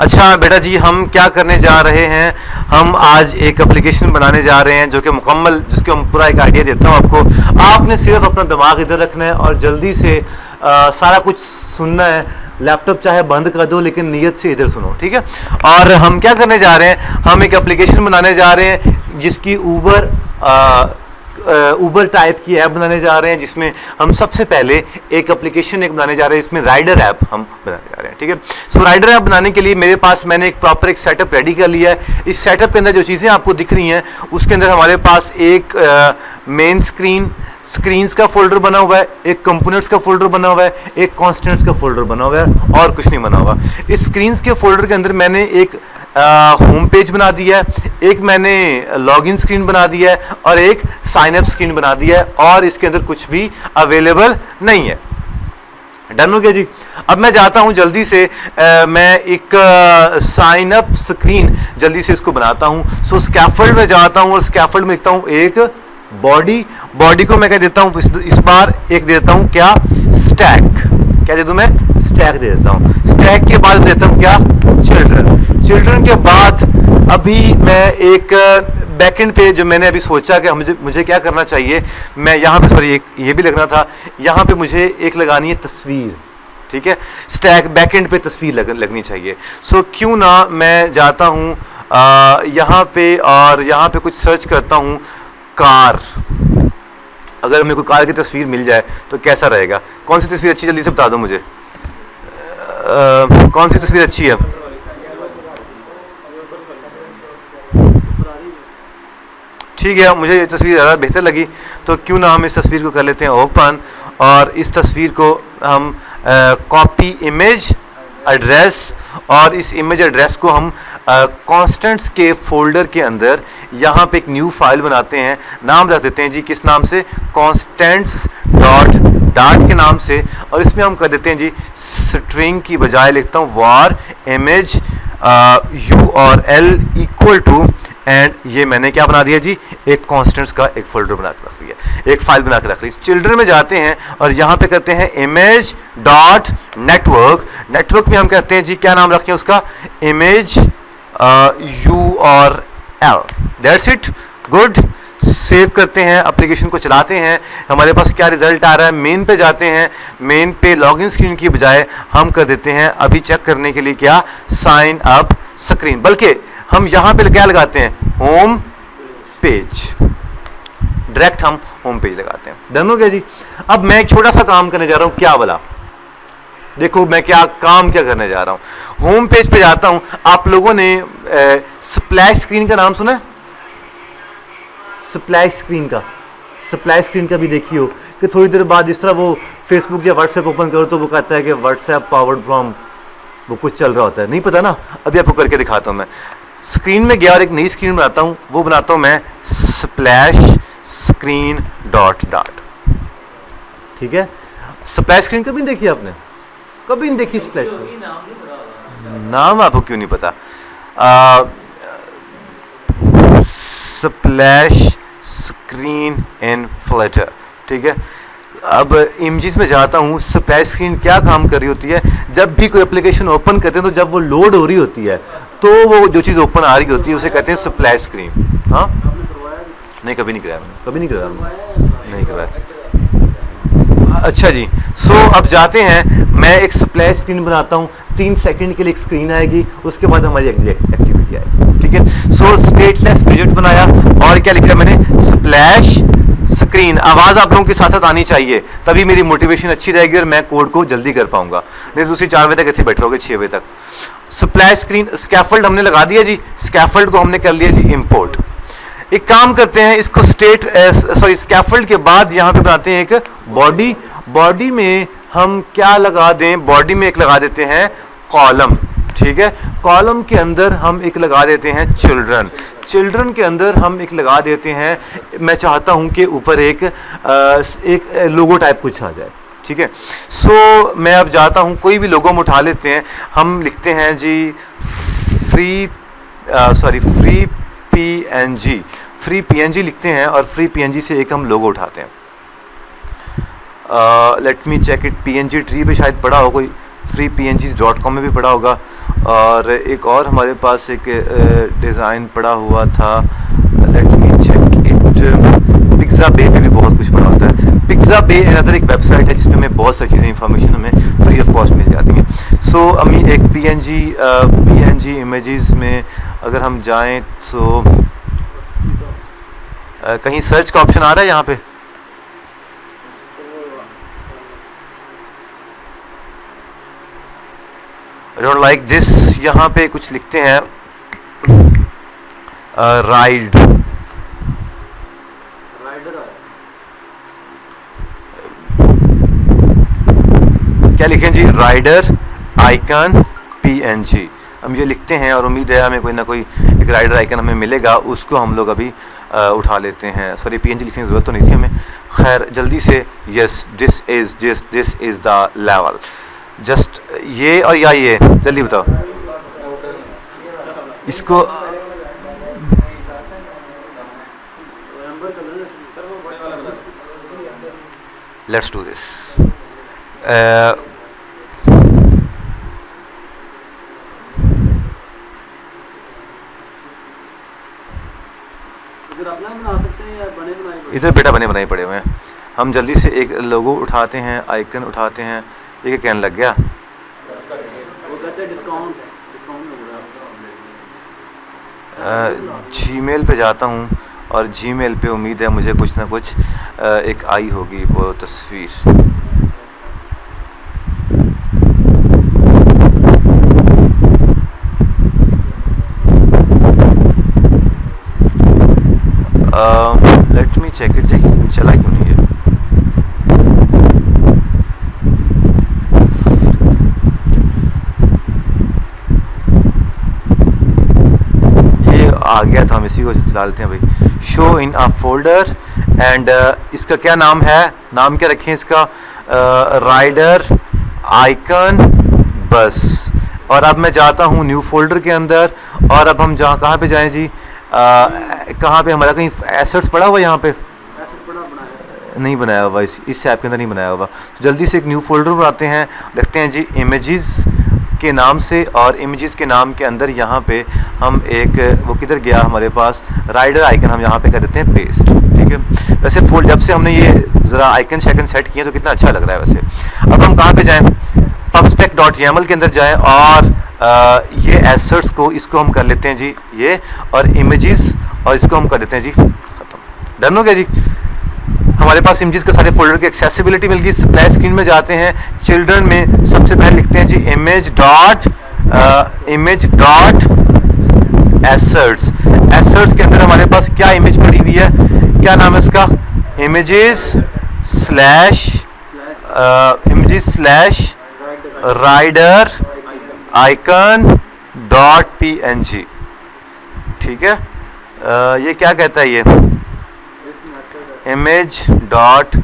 अच्छा बेटा जी, हम क्या करने जा रहे हैं, हम आज एक एप्लीकेशन बनाने जा रहे हैं जो कि मुकम्मल, जिसके हम पूरा एक आइडिया देता हूँ आपको। आपने सिर्फ अपना दिमाग इधर रखना है और जल्दी से सारा कुछ सुनना है। लैपटॉप चाहे बंद कर दो लेकिन नीयत से इधर सुनो, ठीक है। और हम क्या करने जा रहे हैं, हम एक एप्लीकेशन बनाने जा रहे हैं जिसकी ऊबर टाइप की ऐप बनाने जा रहे हैं, जिसमें हम सबसे पहले एक एप्लीकेशन बनाने जा रहे हैं, इसमें राइडर ऐप हम बनाने जा रहे हैं, ठीक है। सो राइडर ऐप बनाने के लिए मेरे पास मैंने एक प्रॉपर एक सेटअप रेडी कर लिया है। इस सेटअप के अंदर जो चीज़ें आपको दिख रही हैं उसके अंदर हमारे पास एक मेन स्क्रीन्स का फोल्डर बना हुआ है, एक कंपोनेंट्स का फोल्डर बना हुआ है, एक कॉन्स्टेंट्स का फोल्डर बना हुआ है और कुछ नहीं बना हुआ। इस स्क्रीन्स के फोल्डर के अंदर मैंने एक होम पेज बना दिया है, एक मैंने लॉगिन स्क्रीन बना दिया है और एक साइन अप स्क्रीन बना दिया है, और इसके अंदर कुछ भी अवेलेबल नहीं है। डन हो गया जी। अब मैं जाता हूं जल्दी से, मैं एक साइन अप स्क्रीन जल्दी से इसको बनाता हूं। सो स्कैफोल्ड में जाता हूं और स्कैफोल्ड में लिखता हूं एक बॉडी को मैं क्या देता हूं इस बार, एक देता हूं क्या, स्टैक। क्या दे दूं मैं, स्टैक दे देता हूं। स्टैक के बाद देता हूं क्या, चिल्ड्रन के बाद अभी मैं एक बैकएंड पे जो मैंने अभी सोचा कि मुझे क्या करना चाहिए, मैं यहाँ पे सॉरी एक ये भी लिखना था, यहाँ पे मुझे एक लगानी है तस्वीर, ठीक है। स्टैक बैकएंड पे तस्वीर लगनी चाहिए। सो क्यों ना मैं जाता हूँ यहाँ पे और यहाँ पे कुछ सर्च करता हूँ कार। अगर मेरे को कार की तस्वीर मिल जाए तो कैसा रहेगा, कौन सी तस्वीर अच्छी, जल्दी से बता दो मुझे, कौन सी तस्वीर अच्छी है। ठीक है, मुझे ये तस्वीर ज़्यादा बेहतर लगी, तो क्यों ना हम इस तस्वीर को कर लेते हैं ओपन, और इस तस्वीर को हम कॉपी इमेज एड्रेस, और इस इमेज एड्रेस को हम कॉन्स्टेंट्स के फोल्डर के अंदर यहाँ पे एक न्यू फाइल बनाते हैं। नाम रख देते हैं जी, किस नाम से, कॉन्स्टेंट्स डॉट के नाम से, और इसमें हम कर देते हैं जी स्ट्रिंग की बजाय लिखता हूँ var image URL equal to, and ये मैंने क्या बना दिया जी, एक कॉन्स्टेंट्स का एक फोल्डर बना के रख लिया, एक फाइल बना के रख ली। चिल्ड्रन में जाते हैं और यहाँ पे करते हैं इमेज डॉट नेटवर्क में हम कहते हैं जी, क्या नाम रखें उसका, image URL। That's it, good. Save करते हैं, एप्लीकेशन को चलाते हैं, हमारे पास क्या रिजल्ट आ रहा है। मेन पे जाते हैं, मेन पे लॉगिन स्क्रीन की बजाय हम कर देते हैं अभी चेक करने के लिए क्या, साइन अप स्क्रीन, बल्कि हम यहाँ पे क्या लगाते हैं, होम पेज, डायरेक्ट हम होम पेज लगाते हैं। डन हो गया जी। अब मैं एक छोटा सा काम करने जा रहा हूँ, क्या बोला, देखो मैं क्या करने जा रहा हूँ। होम पेज पे जाता हूँ। आप लोगों ने स्प्लैश स्क्रीन का नाम सुना है, स्प्लैश स्क्रीन का भी देखी हो कि थोड़ी देर बाद जिस तरह वो फेसबुक या व्हाट्सएप ओपन करो तो वो कहता है कि व्हाट्सएप पावर्ड फ्रॉम, वो कुछ चल रहा होता है, नहीं पता ना, अभी आपको करके दिखाता हूँ मैं। स्क्रीन में गया और एक नई स्क्रीन बनाता हूँ, वो बनाता हूँ मैं स्प्लैश स्क्रीन डॉट, ठीक है। स्प्लैश स्क्रीन कभी नहीं देखी आपने, कभी नहीं देखी स्प्लैश स्क्रीन, नाम आपको क्यों नहीं पता, स्प्लैश स्क्रीन इन फ्लटर, ठीक है। अब इमेजेस में जाता हूँ। स्प्लैश स्क्रीन क्या काम कर रही होती है, जब भी कोई एप्लीकेशन ओपन करते हैं तो जब वो लोड हो रही होती है तो वो जो चीज़ ओपन आ रही होती है उसे कहते हैं स्प्लैश स्क्रीन। हाँ, नहीं कभी नहीं कराया मैंने, नहीं कराया। अच्छा जी, सो अब जाते हैं, मैं एक स्प्लैश स्क्रीन बनाता हूँ, 3 सेकंड के लिए एक स्क्रीन आएगी, उसके बाद हमारी एक्टिविटी आएगी, ठीक है। सो स्टेटलेस विजेट बनाया और क्या लिखा मैंने, स्प्लैश स्क्रीन। आवाज़ आप लोगों के साथ साथ आनी चाहिए, तभी मेरी मोटिवेशन अच्छी रहेगी और मैं कोड को जल्दी कर पाऊंगा, नहीं तो दूसरी 4 बजे तक ऐसे बैठे रहोगे, 6 बजे तक। स्प्लैश स्क्रीन, स्कैफोल्ड हमने लगा दिया जी, स्कैफोल्ड को हमने कर लिया जी इंपोर्ट। एक काम करते हैं, इसको स्कैफोल्ड के बाद यहाँ पे बनाते हैं एक बॉडी में हम क्या लगा दें, बॉडी में एक लगा देते हैं कॉलम, ठीक है। कॉलम के अंदर हम एक लगा देते हैं चिल्ड्रन के अंदर हम एक लगा देते हैं, मैं चाहता हूं कि ऊपर एक लोगो टाइप कुछ आ जाए, ठीक है। सो मैं अब जाता हूं, कोई भी लोगो हम उठा लेते हैं, हम लिखते हैं जी फ्री PNG लिखते हैं और फ्री PNG से एक हम लोगो उठाते हैं। Let me check it, PNG tree पे शायद पड़ा हो कोई, freepng.com में भी पड़ा होगा, और एक और हमारे पास एक डिज़ाइन पड़ा हुआ था, let me check it. Pizza bay पे भी बहुत कुछ पड़ा होता है। पिज़्ज़ा बे अनदर एक वेबसाइट है जिसमें हमें बहुत सारी चीज़ें इंफॉर्मेशन हमें फ्री ऑफ कॉस्ट मिल जाती हैं। सो हमें एक पीएनजी इमेजेस में अगर हम जाएं तो कहीं सर्च का ऑप्शन आ रहा है यहाँ पे? डोंट लाइक दिस, यहाँ पे कुछ लिखते हैं राइड, क्या लिखें जी? Rider icon PNG. हम ये लिखते हैं और उम्मीद है हमें कोई ना कोई एक राइडर आइकन हमें मिलेगा, उसको हम लोग अभी उठा लेते हैं। सॉरी पीएनजी लिखने की ज़रूरत तो नहीं थी हमें। खैर जल्दी से, yes this is the level, just ये और या ये जल्दी बताओ इसको। Let's do this. इधर बेटा बने बनाए पड़े हुए हैं। हम जल्दी से एक लोगो उठाते हैं, आइकन उठाते हैं। ये क्या कहने लग गया? जीमेल पे जाता हूँ और जीमेल पे उम्मीद है मुझे कुछ ना कुछ एक आई होगी वो तस्वीर। लेट मी चेक इट, चला क्यों नहीं है? ये आ गया तो हम इसी को चला लेते हैं भाई। Show in a folder and इसका क्या नाम है? नाम क्या रखें इसका? राइडर आइकन बस। और अब मैं जाता हूँ न्यू फोल्डर के अंदर और अब हम जहाँ कहाँ पे जाएं जी? कहाँ पे हमारा कहीं एसेट्स पड़ा हुआ? यहाँ पे नहीं बनाया हुआ, इस ऐप के अंदर नहीं बनाया हुआ। तो जल्दी से एक न्यू फोल्डर बनाते हैं, लिखते हैं जी इमेजेस के नाम से, और इमेजेस के नाम के अंदर यहाँ पे हम एक, वो किधर गया हमारे पास, राइडर आइकन हम यहाँ पे कर देते हैं पेस्ट। ठीक है, वैसे जब से हमने ये ज़रा आइकन शैकन सेट किए तो कितना अच्छा लग रहा है वैसे। अब हम कहाँ पे जाएँ? pubspec.yaml के अंदर जाएं और ये एसेट्स को, इसको हम कर लेते हैं जी ये, और इमेजेस, और इसको हम कर देते हैं जी खत्म। डन हो गया जी। हमारे पास इमेजेस के सारे फोल्डर की एक्सेसिबिलिटी मिल गई। स्प्लैश स्क्रीन में जाते हैं, चिल्ड्रन में सबसे पहले लिखते हैं जी इमेज डॉट एसेट्स। एसेट्स के अंदर हमारे पास क्या इमेज पड़ी हुई है? क्या नाम है उसका? Images slash rider icon dot png। ठीक है, ये क्या कहता है? ये image dot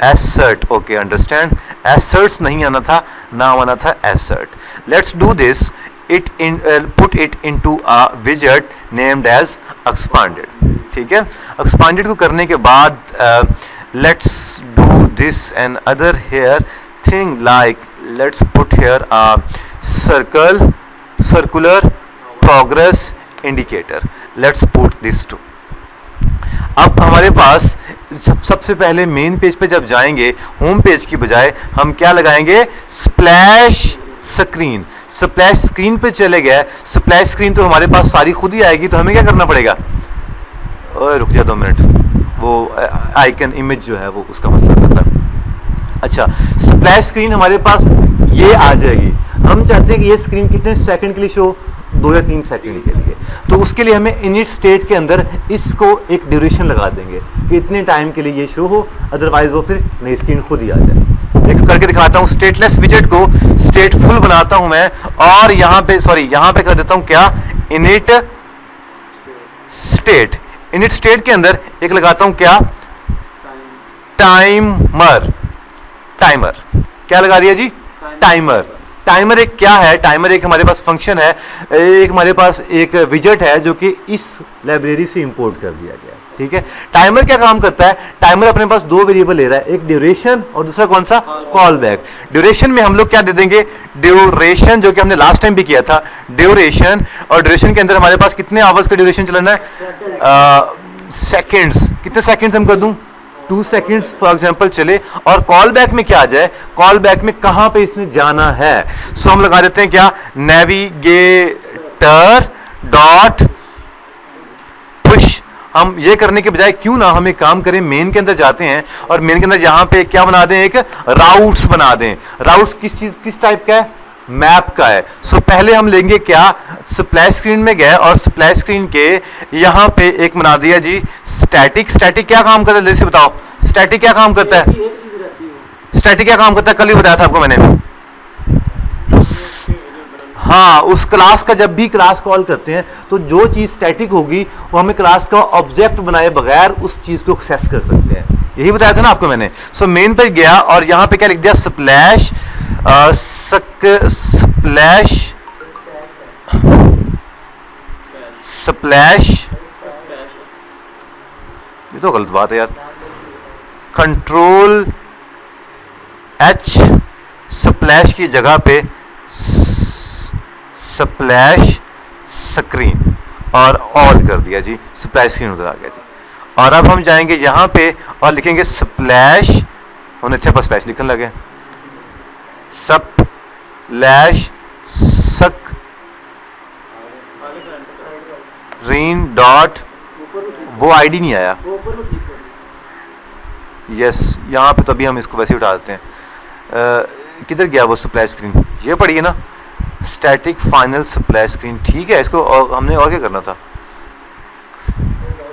asset. Okay, understand. Assets नहीं आना था, नाम आना था asset. Let's do this. Put it into a विजेट नेम्ड एज एक्सपांडेड। ठीक है, एक्सपांडेड को करने के बाद let's do this and other here thing like let's put here a circular progress indicator. Let's put this too. अब हमारे पास सबसे पहले मेन पेज पे जब जाएंगे, होम पेज की बजाय हम क्या लगाएंगे? Splash screen. स्प्लैश स्क्रीन पे चले गए। स्प्लैश स्क्रीन तो हमारे पास सारी खुद ही आएगी, तो हमें क्या करना पड़ेगा? ओए रुक जा 2 मिनट, वो आइकन इमेज जो है वो उसका मसला कर रहा है। अच्छा, स्प्लैश स्क्रीन हमारे पास ये आ जाएगी। हम चाहते हैं कि ये स्क्रीन कितने सेकंड के लिए शो? 2 या 3 सेकंड के लिए। तो उसके लिए हमें इनिट स्टेट के अंदर इसको एक ड्यूरेशन लगा देंगे कि इतने टाइम के लिए ये शो हो, अदरवाइज वो फिर नई स्क्रीन खुद ही आ जाए। एक करके दिखाता हूँ। स्टेटलेस विजेट को स्टेटफुल बनाता हूँ मैं, और यहाँ पे कर देता हूँ क्या? Init state. इनिट स्टेट के अंदर एक लगाता हूँ क्या? टाइमर। क्या लगा दिया जी? टाइमर। टाइमर एक क्या है? टाइमर एक हमारे पास फंक्शन है, एक हमारे पास एक विजेट है जो कि इस लाइब्रेरी से इंपोर्ट कर दिया गया है। ठीक है। टाइमर क्या काम करता है, टाइमर अपने पास दो वेरिएबल ले रहा है, एक ड्यूरेशन और दूसरा कौन सा, कॉल बैक। ड्यूरेशन में हम लोग क्या दे देंगे, ड्यूरेशन, जो कि हमने लास्ट टाइम भी किया था, ड्यूरेशन, और ड्यूरेशन के अंदर हमारे पास कितने आवर्स का ड्यूरेशन चलाना है, सेकेंड्स, कितने सेकेंड्स हम कर दूं, 2 सेकेंड्स फॉर एग्जाम्पल चले। और कॉल बैक में क्या आ जाए, कॉल बैक में कहां पे इसने जाना है, सो हम लगा देते हैं क्या, नेविगेटर डॉट पुश। हम ये करने के बजाय क्यों ना हम एक काम करें, मेन के अंदर जाते हैं और मेन के अंदर यहां पे क्या बना दें, एक राउट्स बना दें। राउट्स किस चीज, किस टाइप का है, मैप का है। सो पहले हम लेंगे क्या, स्प्लैश स्क्रीन में गए और स्प्लैश स्क्रीन के यहां पे एक बना दिया जी स्टैटिक। स्टैटिक क्या काम करता है, जैसे बताओ, स्टैटिक क्या काम करता है, स्टैटिक क्या काम करता है, कल ही बताया था आपको मैंने। हाँ, उस क्लास का जब भी क्लास कॉल करते हैं तो जो चीज स्टैटिक होगी वो हमें क्लास का ऑब्जेक्ट बनाए बगैर उस चीज को एक्सेस कर सकते हैं, यही बताया था ना आपको मैंने। सो मेन पे गया और यहां पे क्या लिख दिया, स्प्लैश स्प्लैश स्प्लैश, ये तो गलत बात है यार, कंट्रोल एच, स्प्लैश की जगह पे स्प्लैश स्क्रीन और ऑल कर दिया जी, स्प्लैश स्क्रीन उधर आ गया जी। और अब हम जाएंगे यहां पे और लिखेंगे स्प्लैश, हमने अच्छा पर स्प्लैश लिखने लगे, स्प्लैश स्क्रीन डॉट, वो आईडी नहीं आया, यस, यहां पे तो अभी हम इसको वैसे ही उठा देते हैं। किधर गया वो स्प्लैश स्क्रीन, ये पढ़िए ना, स्टैटिक फाइनल स्प्लैश स्क्रीन, ठीक है। इसको और हमने और क्या करना था,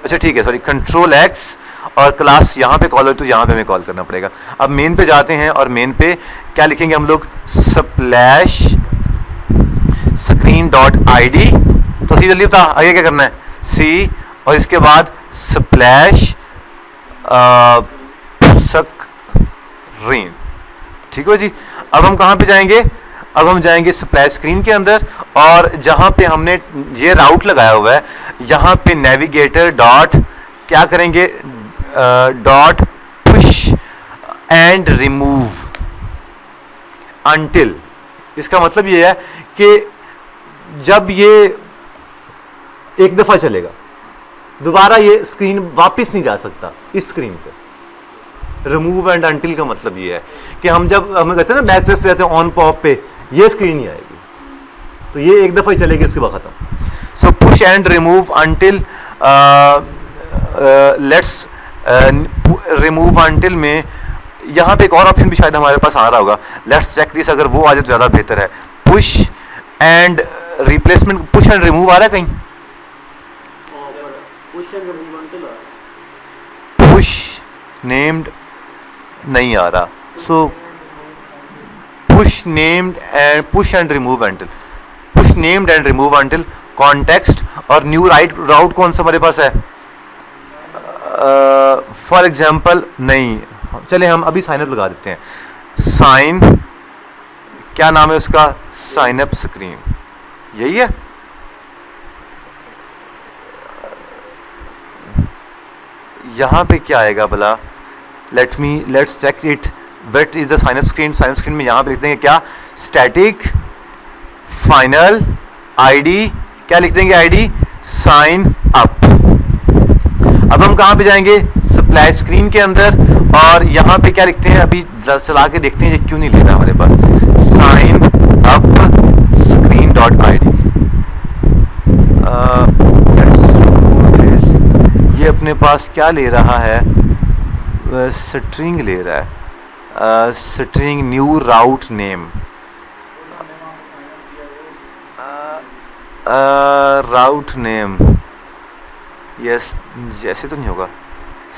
अच्छा ठीक है, सॉरी, कंट्रोल एक्स और क्लास यहाँ पे कॉल हो तो यहाँ पे हमें कॉल करना पड़ेगा। अब मेन पे जाते हैं और मेन पे क्या लिखेंगे हम लोग, स्प्लैश स्क्रीन डॉट आईडी, तो सी जल्दी बता आगे क्या करना है, सी और इसके बाद स्प्लैश स्क्रीन, ठीक है जी। अब हम कहाँ पे जाएंगे, अब हम जाएंगे स्प्लैश स्क्रीन के अंदर और जहां पे हमने ये राउट लगाया हुआ है यहां पे नेविगेटर डॉट क्या करेंगे, dot push and remove until. इसका मतलब ये है कि जब ये एक दफा चलेगा दोबारा ये स्क्रीन वापस नहीं जा सकता इस स्क्रीन पे। रिमूव एंड अंटिल का मतलब ये है कि हम जब हम कहते हैं ना बैक प्रेस पे जाते हैं ऑन पॉप पे, ये स्क्रीन नहीं आएगी, तो ये एक दफा ही चलेगी, इसके बाद खत्म। सो push and remove until, let's remove until में यहाँ पे एक और ऑप्शन भी शायद हमारे पास आ रहा होगा, लेट्स चेक दिस, अगर वो आ जाए तो ज़्यादा बेहतर है। Push and replacement, push and remove आ रहा है कहीं, पुश नेम्ड नहीं आ रहा, so push named and push and remove until, push named and remove until context और न्यू राउट कौन सा हमारे पास है, फॉर एग्जाम्पल नहीं, चले हम अभी साइन अप लगा देते हैं, साइन, क्या नाम है उसका, साइन अप स्क्रीन, यही है। यहां पे क्या आएगा भला, let's check it, what is the sign up screen. Sign up screen में यहां पे लिख देंगे क्या, स्टैटिक फाइनल आईडी, क्या लिख देंगे, आईडी साइन अप। अब हम कहां पे जाएंगे, स्प्लैश स्क्रीन के अंदर और यहां पे क्या लिखते हैं, अभी चला के देखते हैं ये क्यों नहीं ले रहा हमारे पास, sign up screen dot ID. ये अपने पास क्या ले रहा है, स्ट्रिंग ले रहा है, string new route name, route name, yes, जैसे तो नहीं होगा,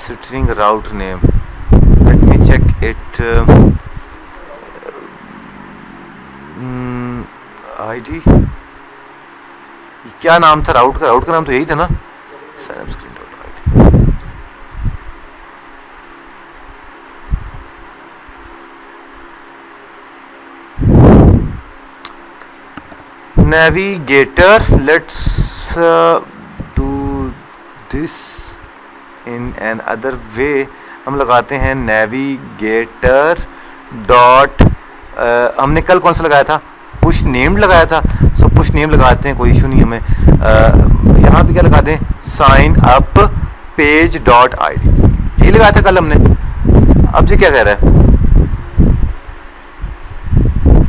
string route name, let me check it, ID, क्या नाम था राउट का, राउट का नाम तो यही था ना, sign up screen dot ID. navigator, let's do this, in another way हम लगाते हैं नेविगेटर डॉट, हमने कल कौन सा लगाया था, पुश नेम्ड लगाया था। सो पुश नेम लगाते हैं, कोई इशू नहीं हमें। यहाँ पे क्या लगाते हैं, sign up page dot ID, यही लगाया था कल हमने। अब जी क्या कह रहा है,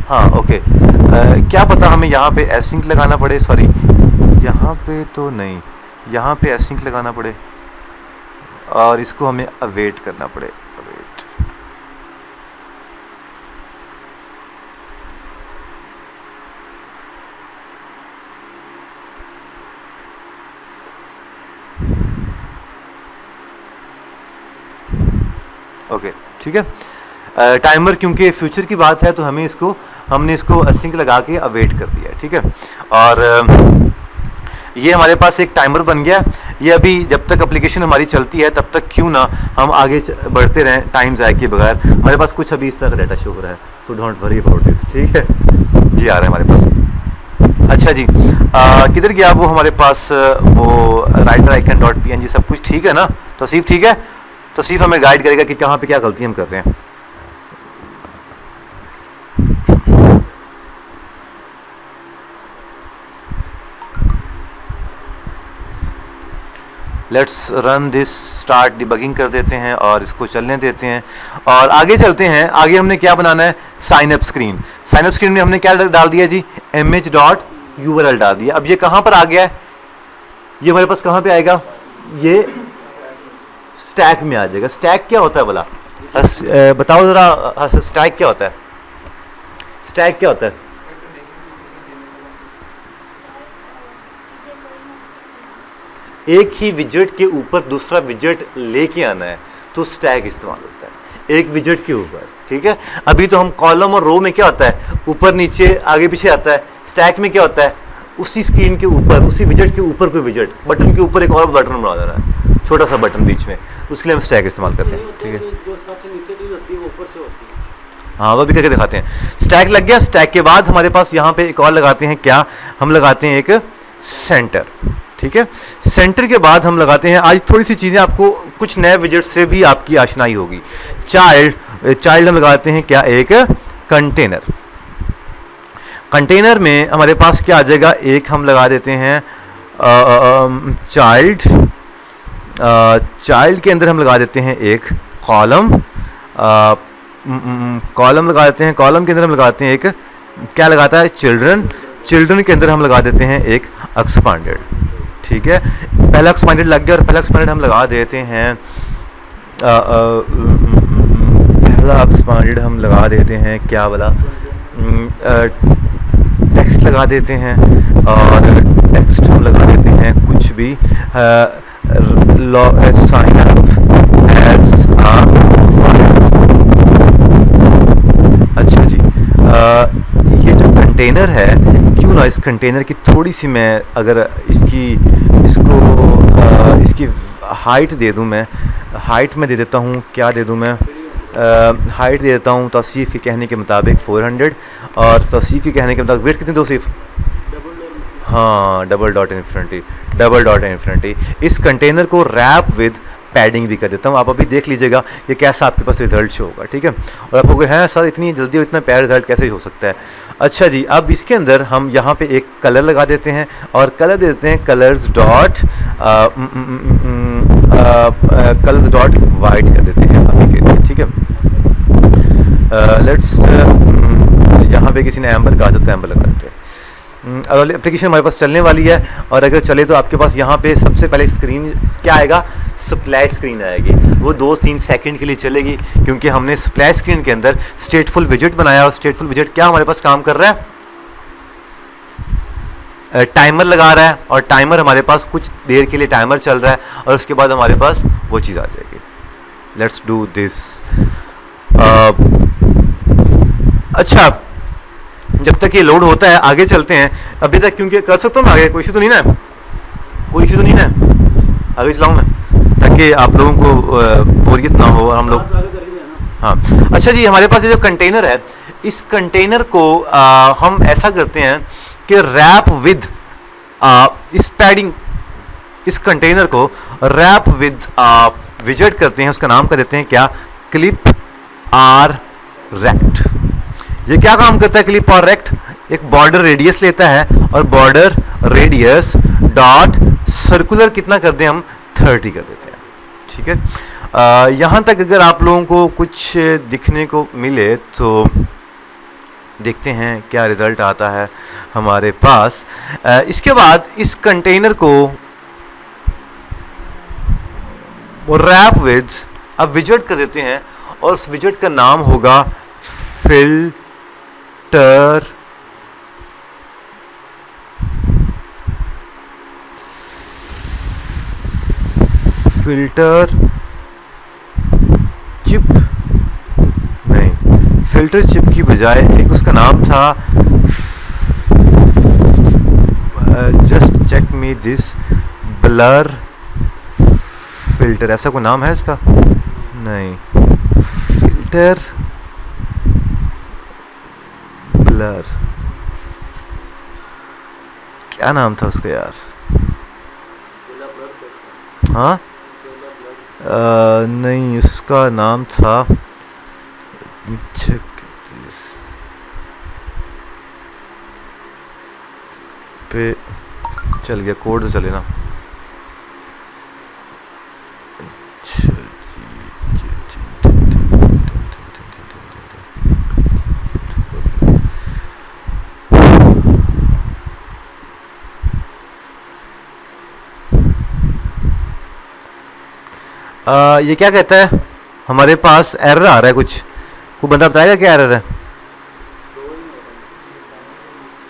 हाँ ओके, क्या पता हमें यहाँ पे एसिंक लगाना पड़े, सॉरी यहाँ पे तो नहीं, यहाँ पे एसिंक लगाना पड़े और इसको हमें अवेट करना पड़े, अवेट। ओके ठीक है, टाइमर क्योंकि फ्यूचर की बात है तो हमने इसको असिंक लगा के अवेट कर दिया है, ठीक है। और ये हमारे पास एक टाइमर बन गया। ये अभी जब तक एप्लीकेशन हमारी चलती है तब तक क्यों ना हम आगे बढ़ते रहें टाइम ज़ाया किए बगैर। हमारे पास कुछ अभी इस तरह का डाटा शो हो रहा है, so don't worry about this, ठीक है जी, आ रहा है हमारे पास। अच्छा जी, किधर गया वो हमारे पास वो राइटर आइकन डॉट PNG, सब कुछ ठीक है ना, तौसीफ ठीक है, तौसीफ हमें गाइड करेगा कि कहाँ पे क्या गलती हम कर रहे हैं। Let's run this, start debugging कर देते हैं और इसको चलने देते हैं और आगे चलते हैं। आगे हमने क्या बनाना है, sign up screen. Sign up screen में हमने क्या डाल दिया जी, image.url डाल दिया। अब ये कहाँ पर आ गया है, ये हमारे पास कहाँ पे आएगा, ये स्टैक में आ जाएगा। स्टैक क्या होता है भला, बताओ जरा, स्टैक क्या होता है, स्टैक क्या होता है? एक ही विजेट के ऊपर दूसरा विजेट लेके आना है तो स्टैक इस्तेमाल होता है, एक विजेट के ऊपर, ठीक है। अभी तो हम कॉलम और रो में क्या होता है, ऊपर नीचे आगे पीछे आता है। स्टैक में क्या होता है, उसी स्क्रीन के ऊपर, उसी विजेट के ऊपर कोई विजेट, बटन के ऊपर एक और बटन बना देना है, छोटा सा बटन बीच में, उसके लिए हम स्टैक इस्तेमाल करते हैं, ठीक है। हाँ वो भी करके दिखाते हैं। स्टैक लग गया। स्टैक के बाद हमारे पास यहाँ पे एक और लगाते हैं, क्या हम लगाते हैं, एक सेंटर, ठीक है। सेंटर के बाद हम लगाते हैं, आज थोड़ी सी चीज़ें आपको कुछ नए विजेट से भी आपकी आशनाई होगी। चाइल्ड हम लगाते हैं क्या, एक कंटेनर। कंटेनर में हमारे पास क्या आ जाएगा, एक हम लगा देते हैं चाइल्ड के अंदर हम लगा देते हैं एक कॉलम, कॉलम लगा देते हैं। कॉलम के अंदर हम लगाते हैं एक, क्या लगाता है, चिल्ड्रन। चिल्ड्रन के अंदर हम लगा देते हैं एक एक्सपांडेड, ठीक है। पहला एक्सपांडेड लग गया और पहला एक्सपांडेड हम लगा देते हैं, पहला एक्सपांडेड हम लगा देते हैं क्या वाला, टेक्स्ट लगा देते हैं और टेक्स्ट हम लगा देते हैं कुछ भी, साइन अप एज अच्छा जी। ये जो कंटेनर है, क्यों ना इस कंटेनर की थोड़ी सी मैं अगर इसकी हाइट दे दूं, मैं हाइट में दे देता हूं, क्या दे दूं मैं, हाइट दे देता हूं तौसीफ़ के कहने के मुताबिक 400 और तौसीफ़ के कहने के मुताबिक वेट कितने तौसीफ़, हाँ डबल डॉट इन्फिनिटी। इस कंटेनर को रैप विद पैडिंग भी कर देता हूँ। आप अभी देख लीजिएगा ये कैसा आपके पास रिजल्ट शो होगा, ठीक है। और आपको कहे हैं सर इतनी जल्दी और इतना प्यारा रिजल्ट कैसे हो सकता है। अच्छा जी, अब इसके अंदर हम यहाँ पे एक कलर लगा देते हैं और कलर दे देते हैं कलर्स डॉट वाइट कर देते हैं अभी के लिए, ठीक है। लेट्स यहाँ पे किसी ने एम्बर कहा तो एम्बर लगा देते हैं। अगर एप्लीकेशन हमारे पास चलने वाली है और अगर चले तो आपके पास यहाँ पे सबसे पहले स्क्रीन क्या आएगा, स्प्लैश स्क्रीन आएगी। वो 2-3 सेकंड के लिए चलेगी क्योंकि हमने स्प्लैश स्क्रीन के अंदर स्टेटफुल विजेट बनाया और स्टेटफुल विजेट क्या हमारे पास काम कर रहा है, टाइमर लगा रहा है और टाइमर हमारे पास कुछ देर के लिए टाइमर चल रहा है और उसके बाद हमारे पास वो चीज़ आ जाएगी। Let's do this. अच्छा, जब तक ये लोड होता है आगे चलते हैं। अभी तक क्योंकि कर सकता हूँ मैं आगे, कोई इशू तो नहीं ना, कोई इशू तो नहीं ना, आगे चलाऊँ मैं ताकि आप लोगों को बोरियत ना हो और हम लोग, हाँ। अच्छा जी, हमारे पास ये जो कंटेनर है, इस कंटेनर को हम ऐसा करते हैं कि रैप विद इस पैडिंग, इस कंटेनर को रैप विद विजेट करते हैं, उसका नाम कर देते हैं क्या, क्लिप आर रेक्ट। ये क्या काम करता है क्लिप आर रेक्ट, एक बॉर्डर रेडियस लेता है और बॉर्डर रेडियस डॉट सर्कुलर कितना कर दें हम, 30 कर देते हैं। ठीक है, यहाँ तक अगर आप लोगों को कुछ दिखने को मिले तो देखते हैं क्या रिजल्ट आता है हमारे पास। इसके बाद इस कंटेनर को रैप विद अब विजेट कर देते हैं और उस विजेट का नाम होगा फिल्टर चिप, नहीं फिल्टर चिप की बजाय एक उसका नाम था, just check me this, blur filter, ऐसा कोई नाम है इसका, नहीं फिल्टर ब्लर, क्या नाम था उसका यार, हाँ नहीं उसका नाम था, पे चल गया, कोड से चले ना। ये क्या कहता है, हमारे पास एरर आ रहा है कुछ, कोई बंदा बताएगा क्या एरर है।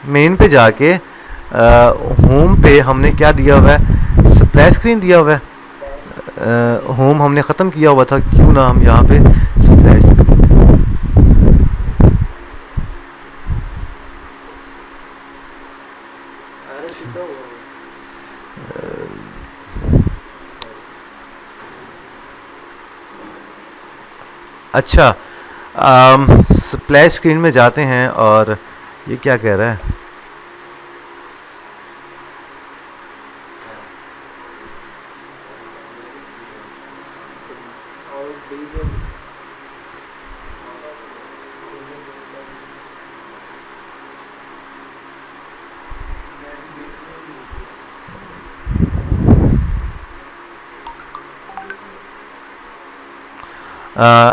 मेन पे जाके होम पे हमने क्या दिया हुआ है, स्प्लैश स्क्रीन दिया हुआ है, होम हमने ख़त्म किया हुआ था, क्यों ना हम यहाँ पे स्प्लैश अच्छा स्प्लैश स्क्रीन में जाते हैं और ये क्या कह रहा है,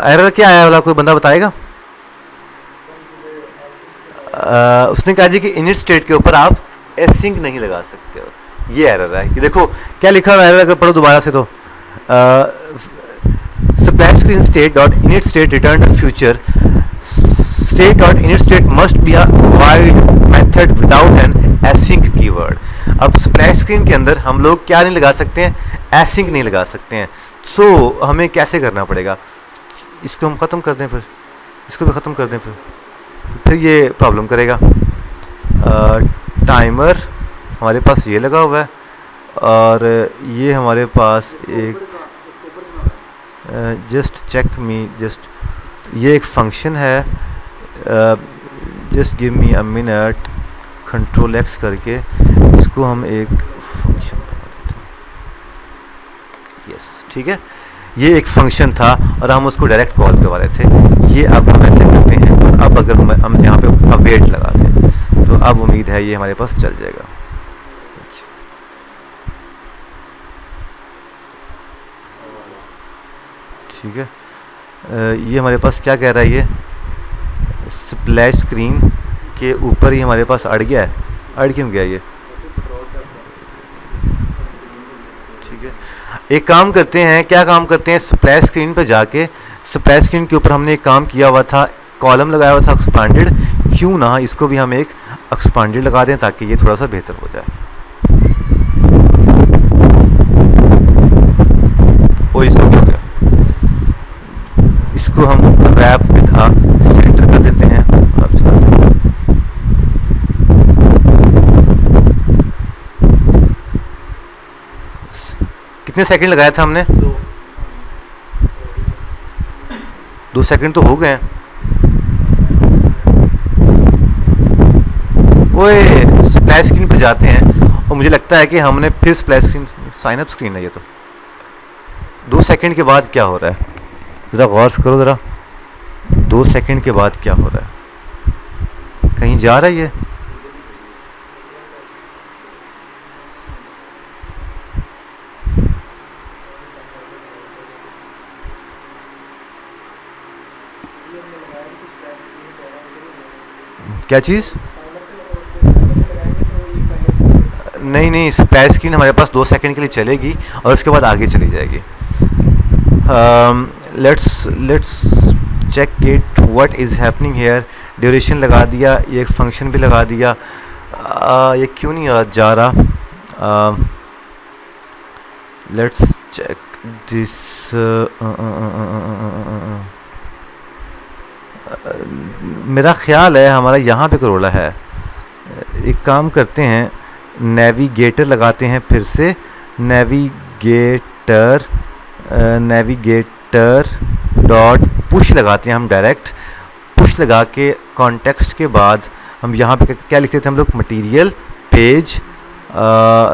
एरर क्या आया वाला, कोई बंदा बताएगा। उसने कहा जी कि इनिट स्टेट के ऊपर आप एसिंक नहीं लगा सकते हो, ये एरर है। कि देखो क्या लिखा हुआ है, अगर पढ़ो दोबारा से तो, splash screen state dot init state return to future state dot init state must be a void method without an async keyword. अब स्प्लैश स्क्रीन के अंदर हम लोग क्या नहीं लगा सकते हैं, एसिंक नहीं लगा सकते हैं। सो हमें कैसे करना पड़ेगा, इसको हम ख़त्म कर दें, फिर इसको भी ख़त्म कर दें, फिर ये प्रॉब्लम करेगा। टाइमर हमारे पास ये लगा हुआ है और ये हमारे पास एक जस्ट चेक मी जस्ट, ये एक फंक्शन है, just give me a minute, control x करके इसको हम एक फंक्शन बना देते हैं। यस ठीक है, ये एक फंक्शन था और हम उसको डायरेक्ट कॉल करवा रहे थे। ये अब हम ऐसे करते हैं, और अब अगर हम यहाँ पे अवेट लगा दें तो अब उम्मीद है ये हमारे पास चल जाएगा। ठीक है, ये हमारे पास क्या कह रहा है, ये स्प्लैश स्क्रीन के ऊपर ही हमारे पास अड़ गया है, अड़ क्यों गया ये। ठीक है, एक काम करते हैं, क्या काम करते हैं, स्प्लैश स्क्रीन पर जाके स्प्लैश स्क्रीन के ऊपर हमने एक काम किया हुआ था, कॉलम लगाया हुआ था एक्सपांडेड, क्यों ना इसको भी हम एक एक्सपांडेड लगा दें ताकि ये थोड़ा सा बेहतर हो जाए। ओ इसको क्या हो गया, इसको हम रैप विद अ सेंटर कर देते हैं और अब चलाते हैं। कितने सेकंड लगाया था हमने, 2 सेकंड तो हो गए हैं। ओए स्प्लैश स्क्रीन पर जाते हैं और मुझे लगता है कि हमने फिर splash screen, sign up screen है ये तो। 2 सेकंड के बाद क्या हो रहा है, ज़रा गौर करो ज़रा, 2 सेकंड के बाद क्या हो रहा है, कहीं जा रहा है ये? क्या चीज़? नहीं, स्प्लैश स्क्रीन हमारे पास 2 सेकंड के लिए चलेगी और उसके बाद आगे चली जाएगी। Let's check it what is happening here. Duration लगा दिया, ये एक फंक्शन भी लगा दिया, ये क्यों नहीं जा रहा? Let's check this. मेरा ख्याल है हमारा यहाँ पे करोला है। एक काम करते हैं, नेविगेटर लगाते हैं फिर से, नेविगेटर डॉट पुश लगाते हैं हम, डायरेक्ट पुश लगा के कॉन्टेक्स्ट के बाद हम यहाँ पे क्या लिखते थे हम लोग, मटेरियल पेज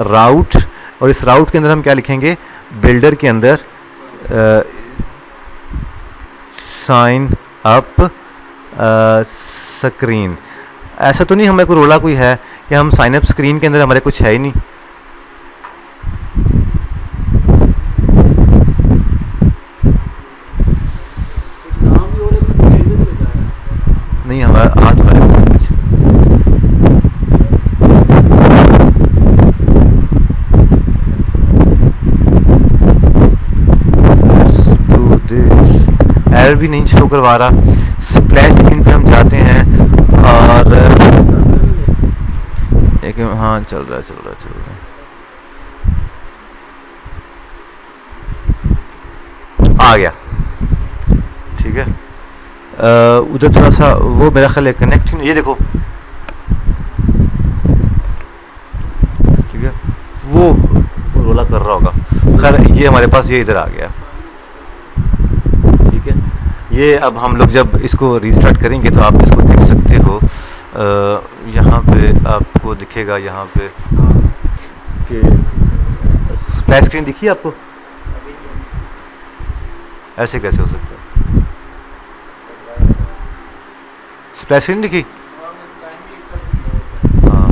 राउट, और इस राउट के अंदर हम क्या लिखेंगे, बिल्डर के अंदर साइन अप स्क्रीन। ऐसा तो नहीं हमें कोई रोला कोई है कि हम साइन अप स्क्रीन के अंदर हमारे कुछ है ही नहीं। नहीं हमारा हाथ हमारे एरर भी नहीं शो करवा रहा। स्प्लैश स्क्रीन पे हम जाते हैं और एक, हाँ चल रहा है। आ गया, ठीक है। उधर थोड़ा सा वो मेरा ख्याल है कनेक्ट, ये देखो, ठीक है, वो रोला कर रहा होगा। खैर ये हमारे पास ये इधर आ गया, ठीक है। ये अब हम लोग जब इसको रीस्टार्ट करेंगे तो आप इसको देख सकते हो, यहाँ पे आपको दिखेगा, यहाँ पे कि स्प्लैश स्क्रीन दिखी आपको? ऐसे कैसे हो सकता है? स्प्लैश स्क्रीन दिखी? हाँ,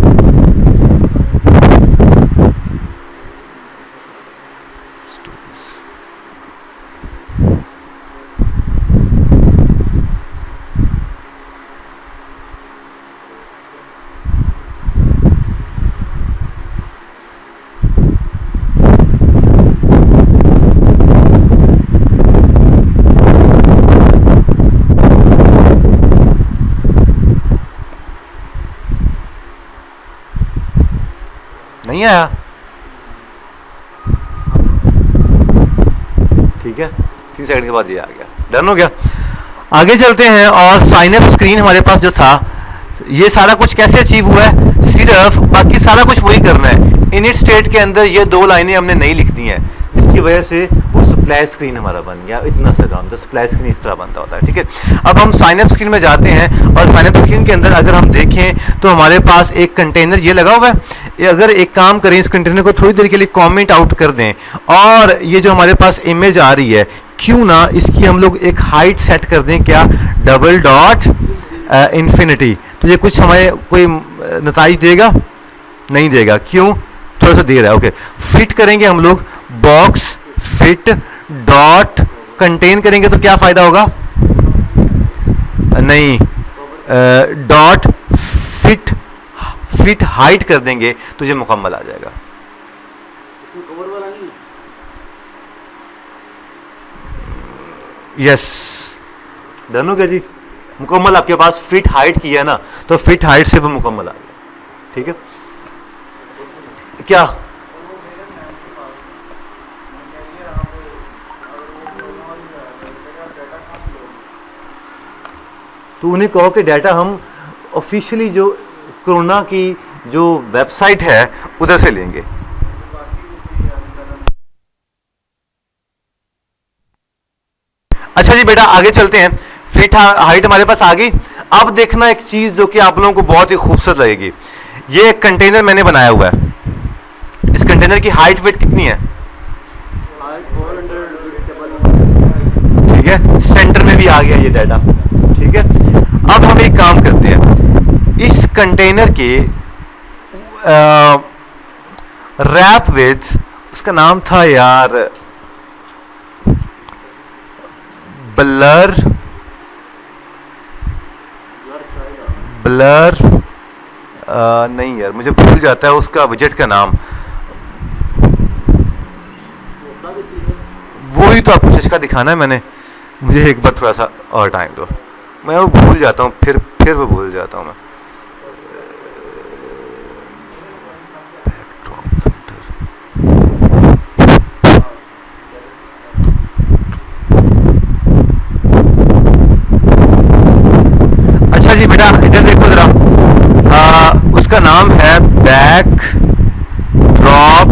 नहीं आया, ठीक है। 3 सेकंड के बाद ये आ गया, डन हो गया। आगे चलते हैं और साइन अप स्क्रीन हमारे पास जो था, ये सारा कुछ कैसे अचीव हुआ है, सिर्फ बाकी सारा कुछ वही करना है। इनिट स्टेट के अंदर ये 2 लाइनें हमने नहीं लिख दी हैं, इसकी वजह से वो स्प्लैश स्क्रीन हमारा बन गया। इतना सा काम, तो स्प्लैश स्क्रीन इस तरह बनता होता है, ठीक है। अब हम साइन अप स्क्रीन में जाते हैं और साइन अप स्क्रीन के अंदर अगर हम देखें तो हमारे पास एक कंटेनर ये लगा हुआ है। ये अगर एक काम करें, इस कंटेनर को थोड़ी देर के लिए कमेंट आउट कर दें, और ये जो हमारे पास इमेज आ रही है, क्यों ना इसकी हम लोग एक हाइट सेट कर दें, क्या, डबल डॉट इन्फिनिटी। तो ये कुछ हमें कोई नताइज देगा? नहीं देगा, क्यों? थोड़ा सा दे रहा है, ओके। फिट करेंगे हम लोग, बॉक्स फिट डॉट कंटेन करेंगे तो क्या फायदा होगा? नहीं, डॉट फिट हाइट कर देंगे तो ये मुकम्मल आ जाएगा। कवर वाला नहीं, यस, डन हो गया जी, मुकम्मल। आपके पास फिट हाइट की है ना, तो फिट हाइट से वो मुकम्मल आ गया, ठीक है। क्या तो उन्हें कहो कि डाटा हम ऑफिशियली जो कोरोना की जो वेबसाइट है उधर से लेंगे। अच्छा जी बेटा, आगे चलते हैं। फिट हाइट हमारे पास आ गई। अब देखना एक चीज जो कि आप लोगों को बहुत ही खूबसूरत लगेगी। ये एक कंटेनर मैंने बनाया हुआ है, इस कंटेनर की हाइट वेट कितनी है? ठीक है, सेंटर में भी आ गया ये डाटा। ठीक है, अब हम एक काम करते हैं, इस कंटेनर के रैप विथ, उसका नाम था यार ब्लर नहीं यार, मुझे भूल जाता है उसका विजेट का नाम। वो ही तो आपको चस्का दिखाना है मैंने, मुझे एक बार थोड़ा सा और टाइम दो, मैं वो भूल जाता हूँ, फिर वो भूल जाता हूँ मैं। अच्छा जी बेटा इधर देखो जरा, उसका नाम है बैक ड्रॉप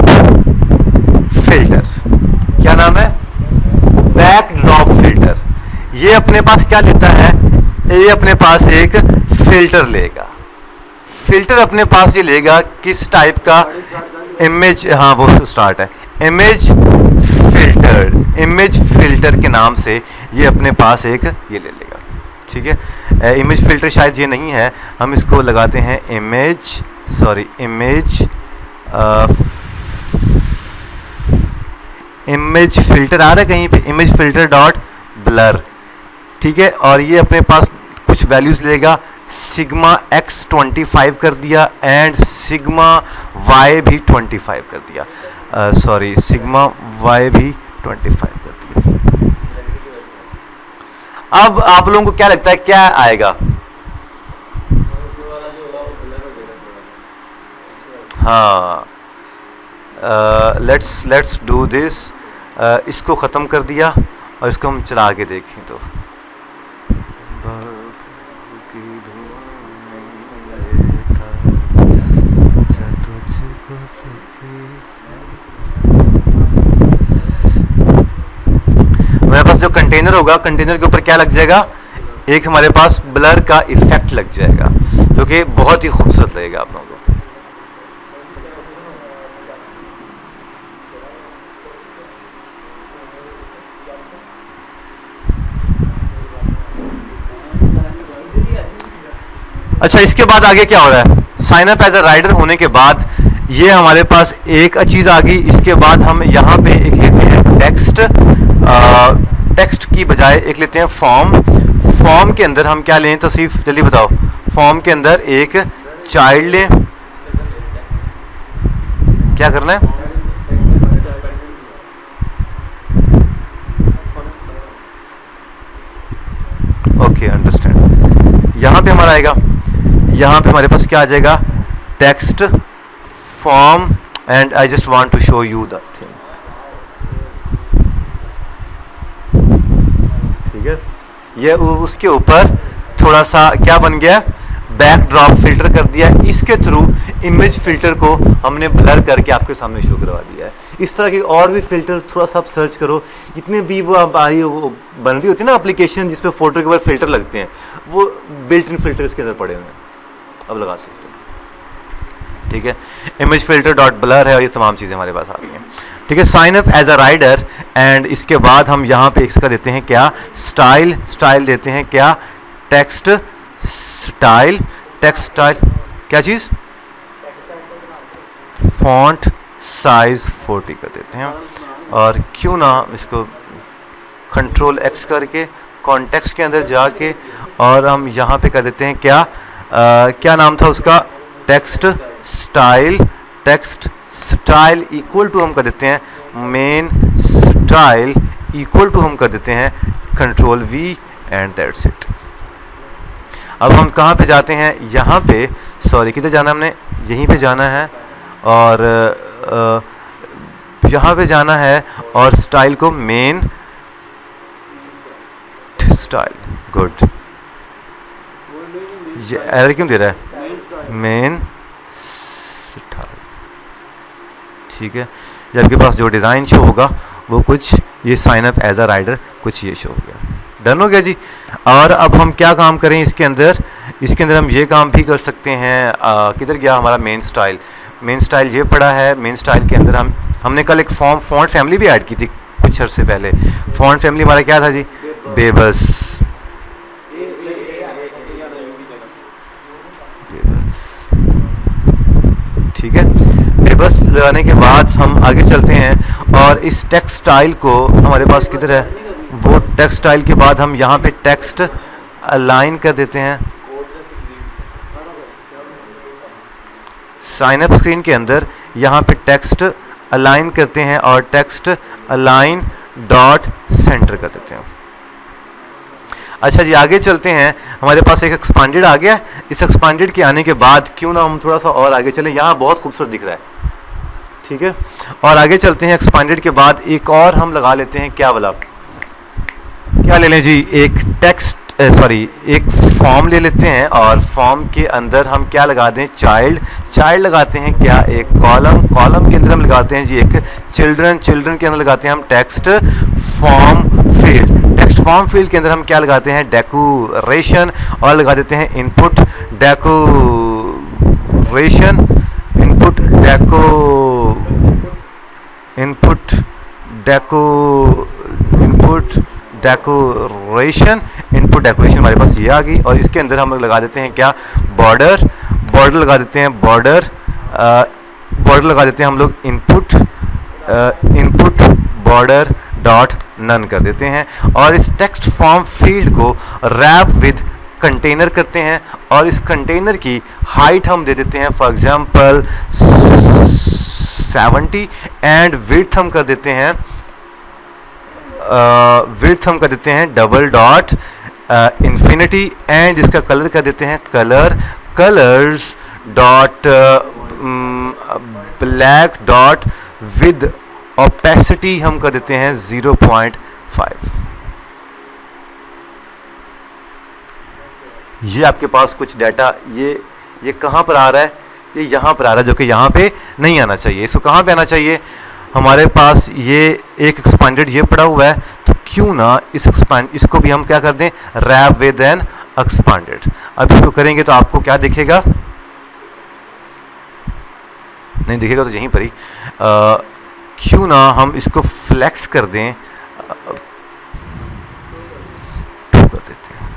फिल्टर। क्या नाम है? Back drop filter. ये अपने पास क्या लेता है? ये अपने पास एक फिल्टर लेगा। फिल्टर अपने पास ये लेगा किस टाइप का? इमेज, हाँ वो स्टार्ट है, इमेज फिल्टर। इमेज फिल्टर के नाम से ये अपने पास एक ये ले लेगा। ठीक है, इमेज फिल्टर शायद ये नहीं है, हम इसको लगाते हैं इमेज फिल्टर आ रहा है कहीं पे, इमेज फिल्टर डॉट ब्लर। ठीक है, और ये अपने पास कुछ वैल्यूज लेगा, सिग्मा x 25 कर दिया एंड सिग्मा y भी 25 कर दिया, सिग्मा y भी 25 कर दिया। अब आप लोगों को क्या लगता है क्या आएगा? हाँ, लेट्स डू दिस। इसको ख़त्म कर दिया और इसको हम चला के देखें तो हमारे पास जो कंटेनर होगा, कंटेनर के ऊपर क्या लग जाएगा? एक हमारे पास ब्लर का इफेक्ट लग जाएगा, जो कि बहुत ही खूबसूरत लगेगा आप लोगों को। अच्छा, इसके बाद आगे क्या हो रहा है? Sign up as a rider होने के बाद ये हमारे पास एक चीज़ आ गई। इसके बाद हम यहाँ पे एक लेते हैं टेक्स्ट, टेक्स्ट की बजाय एक लेते हैं फॉर्म। फॉर्म के अंदर हम क्या लें? तौसीफ जल्दी बताओ। फॉर्म के अंदर एक चाइल्ड लें, क्या करना है? Okay, understand. यहाँ पे हमारा आएगा, यहाँ पे हमारे पास क्या आ जाएगा? Text form and I just want to show you the thing. ठीक है, ये उसके ऊपर थोड़ा सा क्या बन गया? बैक ड्रॉप फिल्टर कर दिया। इसके थ्रू इमेज फिल्टर को हमने ब्लर करके आपके सामने शो करवा दिया है। इस तरह के और भी फिल्टर्स थोड़ा सा आप सर्च करो, जितने भी वो अब आ रही वो बन रही होती है ना एप्लीकेशन जिसपे फोटो के ऊपर फिल्टर लगते हैं, वो बिल्ट इन फिल्टर इसके अंदर पड़े हुए हैं, अब लगा सकते हैं। ठीक है, इमेज फिल्टर डॉट ब्लर है और ये तमाम चीज़ें हमारे पास आ रही हैं। ठीक है, sign up as a rider and इसके बाद हम यहाँ पे इसका देते हैं क्या? स्टाइल। स्टाइल देते हैं क्या? Text style. टेक्स्ट स्टाइल क्या चीज़? फॉन्ट साइज 40 कर देते हैं। और क्यों ना इसको कंट्रोल एक्स करके कॉन्टेक्स्ट के अंदर जाके और हम यहाँ पे कर देते हैं क्या? क्या नाम था उसका? Text style. Text style equal to हम कर देते हैं मेन स्टाइल इक्वल टू हम कर देते हैं control V and that's it. अब हम कहाँ पे जाते हैं? यहाँ पे, सॉरी किधर जाना हमने? यहीं पे जाना है और यहाँ पे जाना है और स्टाइल को मेन स्टाइल। गुड, ये एरर क्यों दे रहा है? Main style. ठीक है, जब आपके पास जो डिज़ाइन शो होगा वो कुछ ये sign up as a rider कुछ ये शो हो गया। डन हो गया जी। और अब हम क्या काम करें इसके अंदर? इसके अंदर हम ये काम भी कर सकते हैं, किधर गया हमारा मेन स्टाइल? मेन स्टाइल ये पड़ा है। मेन स्टाइल के अंदर हमने कल एक फॉन्ट फैमिली भी ऐड की थी कुछ अर्से पहले। फॉन्ट फैमिली हमारा क्या था जी? बेबस। ठीक है, बेबस लगाने के बाद हम आगे चलते हैं और इस टेक्स्ट स्टाइल को हमारे पास किधर है, वो टेक्स्ट स्टाइल के बाद हम यहाँ पे टेक्स्ट अलाइन कर देते हैं। साइन अप स्क्रीन के अंदर यहाँ पे टेक्स्ट अलाइन करते हैं और टेक्स्ट अलाइन डॉट सेंटर कर देते हैं। अच्छा जी, आगे चलते हैं। हमारे पास एक एक्सपांडेड आ गया। इस एक्सपांडेड के आने के बाद क्यों ना हम थोड़ा सा और आगे चलें, यहाँ बहुत खूबसूरत दिख रहा है। ठीक है, और आगे चलते हैं। एक्सपांडेड के बाद एक और हम लगा लेते हैं, क्या वाला, क्या ले लें जी, एक टेक्स्ट एक फॉर्म ले लेते हैं और फॉर्म के अंदर हम क्या लगा दें, चाइल्ड लगाते हैं। क्या, एक कॉलम के अंदर हम लगाते हैं जी एक चिल्ड्रन के अंदर लगाते हैं हम टेक्स्ट फॉर्म फील्ड के अंदर हम क्या लगाते हैं, डेकोरेशन, और लगा देते हैं इनपुट डेकोरेशन, इनपुट डेकोरेशन हमारे पास ये आ गई। और इसके अंदर हम लगा देते हैं क्या, बॉर्डर लगा देते हैं, बॉर्डर लगा देते हैं हम लोग इनपुट बॉर्डर डॉट नन कर देते हैं। और इस टेक्स्ट फॉर्म फील्ड को रैप विद कंटेनर करते हैं और इस कंटेनर की हाइट हम दे देते हैं फॉर एग्जांपल 70 एंड विड्थ हम कर देते हैं डबल डॉट इन्फिनिटी एंड इसका कलर कर देते हैं colours dot black dot with opacity हम कर देते हैं 0.5। ये आपके पास कुछ डाटा, ये कहाँ पर आ रहा है, ये यहाँ पर आ रहा है, जो कि यहाँ पे नहीं आना चाहिए। इसको कहाँ पे आना चाहिए, हमारे पास ये एक एक्सपांडेड ये पड़ा हुआ है, तो क्यों ना इसको भी हम क्या कर दें, रैप विद एन एक्सपांडेड। अब इसको करेंगे तो आपको क्या दिखेगा, नहीं दिखेगा तो यहीं पर ही, क्यों ना हम इसको फ्लेक्स कर दें, कर देते हैं,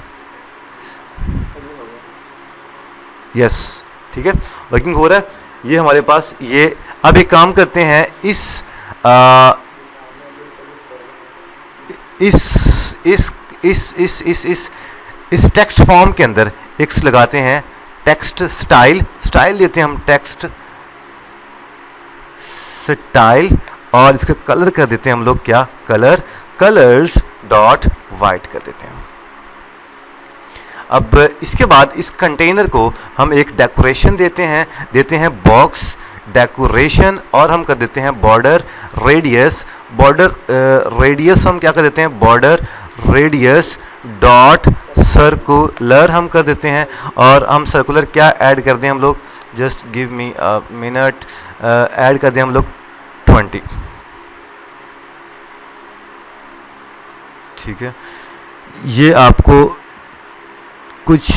यस ठीक है, वर्किंग हो रहा है ये हमारे पास। ये अब एक काम करते हैं, इस टेक्स्ट फॉर्म के अंदर एक्स लगाते हैं, टेक्स्ट स्टाइल देते हैं हम टेक्स्ट स्टाइल, और इसका कलर कर देते हैं हम लोग क्या, कलर्स डॉट वाइट कर देते हैं। अब इसके बाद इस कंटेनर को हम एक डेकोरेशन देते हैं बॉक्स डेकोरेशन, और हम कर देते हैं बॉर्डर रेडियस हम क्या कर देते हैं, बॉर्डर रेडियस डॉट सर्कुलर हम कर देते हैं। और हम सर्कुलर क्या ऐड कर दें हम लोग, just give me a minute, add कर दें हम लोग 20। ठीक है, ये आपको कुछ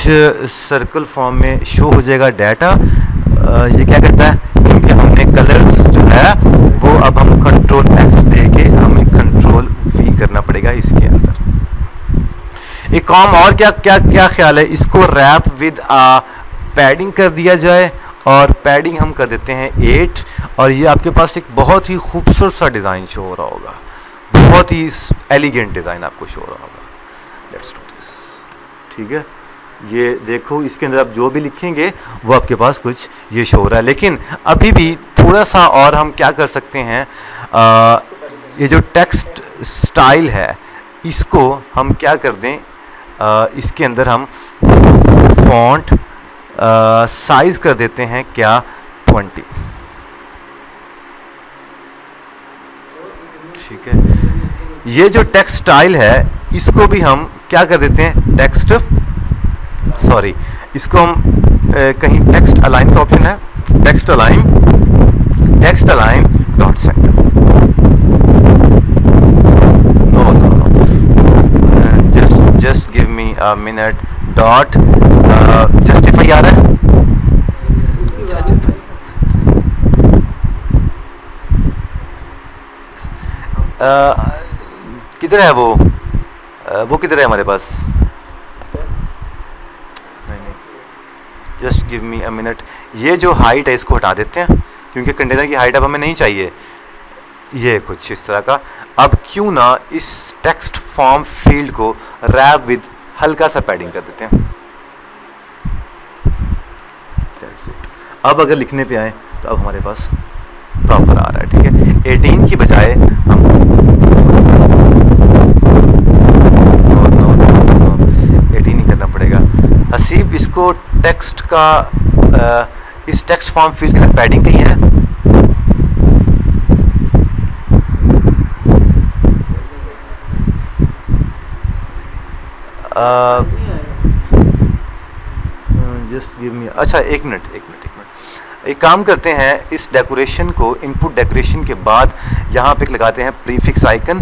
सर्कल फॉर्म में शो हो जाएगा डाटा। ये क्या करता है, क्योंकि हमने कलर्स जो है वो अब हम कंट्रोल एक्स दे के हमें कंट्रोल वी करना पड़ेगा इसके अंदर। एक काम और क्या ख्याल है, इसको रैप विद पैडिंग कर दिया जाए, और पैडिंग हम कर देते हैं 8, और ये आपके पास एक बहुत ही खूबसूरत सा डिज़ाइन शो हो रहा होगा, बहुत ही एलिगेंट डिज़ाइन आपको शो हो रहा होगा। Let's do this. ठीक है, ये देखो इसके अंदर आप जो भी लिखेंगे वो आपके पास कुछ ये शो हो रहा है। लेकिन अभी भी थोड़ा सा और हम क्या कर सकते हैं, ये जो टेक्स्ट स्टाइल है इसको हम क्या कर दें, इसके अंदर हम फॉन्ट साइज कर देते हैं क्या, 20। ठीक है, ये जो टेक्स्ट स्टाइल है इसको भी हम क्या कर देते हैं, इसको हम कहीं टेक्स्ट अलाइन का ऑप्शन है, text align dot centre, just give me a minute, dot justify आ रहा है, जस्टिफाई किधर है वो किधर है हमारे पास? नहीं, just give me a minute. ये जो हाइट है इसको हटा देते हैं क्योंकि कंटेनर की हाइट अब हमें नहीं चाहिए। ये कुछ इस तरह का। अब क्यों ना इस टेक्स्ट फॉर्म फील्ड को रैप विद हल्का सा पैडिंग कर देते हैं। अब अगर लिखने पे आए तो अब हमारे पास प्रॉपर आ रहा है, ठीक है। 18 की बजाय हम 18 ही करना पड़ेगा। हसीब इसको टेक्स्ट का इस टेक्स्ट फॉर्म फील्ड के अंदर पैडिंग कहीं है? जस्ट गिव मी, अच्छा एक मिनट। एक काम करते हैं, इस डेकोरेशन को इनपुट डेकोरेशन के बाद यहाँ पे लगाते हैं प्रीफिक्स आइकन।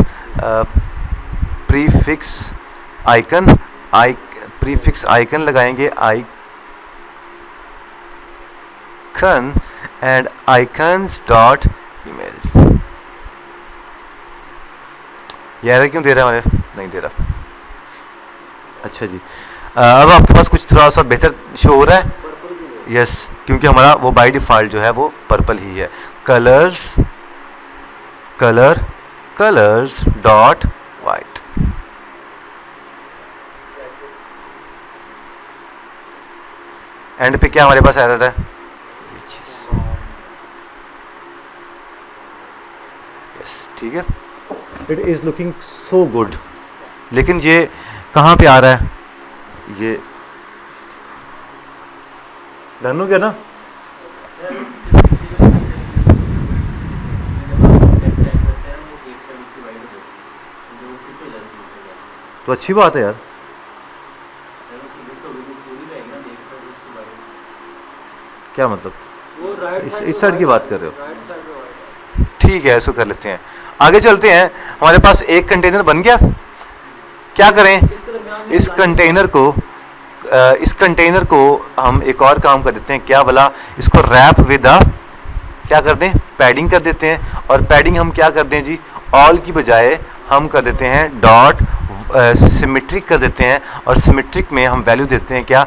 प्रीफिक्स आइकन लगाएंगे, icon and icons dot email. यार क्यों दे रहा है? हमारे नहीं दे रहा। अच्छा जी, अब आपके पास कुछ थोड़ा सा बेहतर शो हो रहा है? यस, क्योंकि हमारा वो बाय डिफ़ॉल्ट जो है वो पर्पल ही है। Colours dot white. एंड पे क्या हमारे पास एरर है? यस, ठीक है। It is looking so good. लेकिन ये कहाँ पे आ रहा है? ये डन हो गया ना? तो अच्छी बात है यार। क्या मतलब? इस साइड की बात कर रहे हो? ठीक है, ऐसा कर लेते हैं। आगे चलते हैं। हमारे पास एक कंटेनर बन गया। क्या करें? इस कंटेनर को हम एक और काम कर देते हैं। क्या भला? इसको रैप विद क्या कर दें? पैडिंग कर देते हैं। और पैडिंग हम क्या कर दें जी? ऑल की बजाय हम कर देते हैं डॉट सिमेट्रिक कर देते हैं। और सिमेट्रिक में हम वैल्यू देते हैं क्या?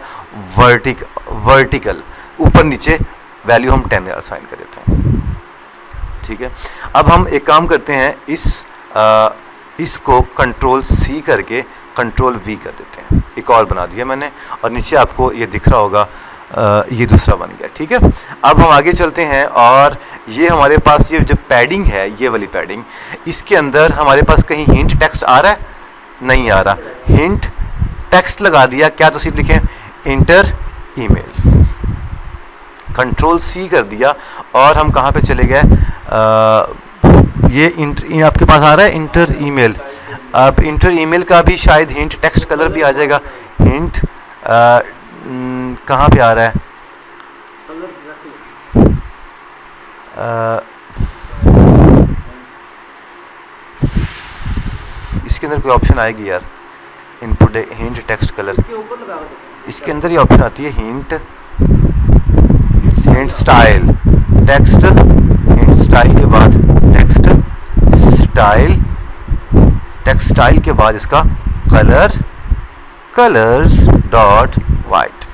वर्टिकल, ऊपर नीचे वैल्यू हम 10 असाइन कर देते हैं, ठीक है। अब हम एक काम करते हैं, इसको कंट्रोल C करके कंट्रोल V कर देते हैं। एक और बना दिया मैंने और नीचे आपको ये दिख रहा होगा, ये दूसरा बन गया, ठीक है। अब हम आगे चलते हैं और ये हमारे पास ये जो पैडिंग है, ये वाली पैडिंग, इसके अंदर हमारे पास कहीं हिंट टेक्स्ट आ रहा है? नहीं आ रहा। हिंट टेक्स्ट लगा दिया। क्या तो सिर्फ लिखें इंटर ईमेल, कंट्रोल C कर दिया और हम कहाँ पे चले गए? ये आपके पास आ रहा है इंटर ईमेल। अब इंटर ईमेल का भी शायद हिंट टेक्स्ट कलर भी आ जाएगा। हिंट कहाँ पे आ रहा है? इसके अंदर कोई ऑप्शन आएगी यार, इनपुट हिंट टेक्स्ट कलर। इसके अंदर ये ऑप्शन आती है hint style text. Hint style के बाद टेक्स्ट स्टाइल के बाद इसका कलर्स डॉट वाइट।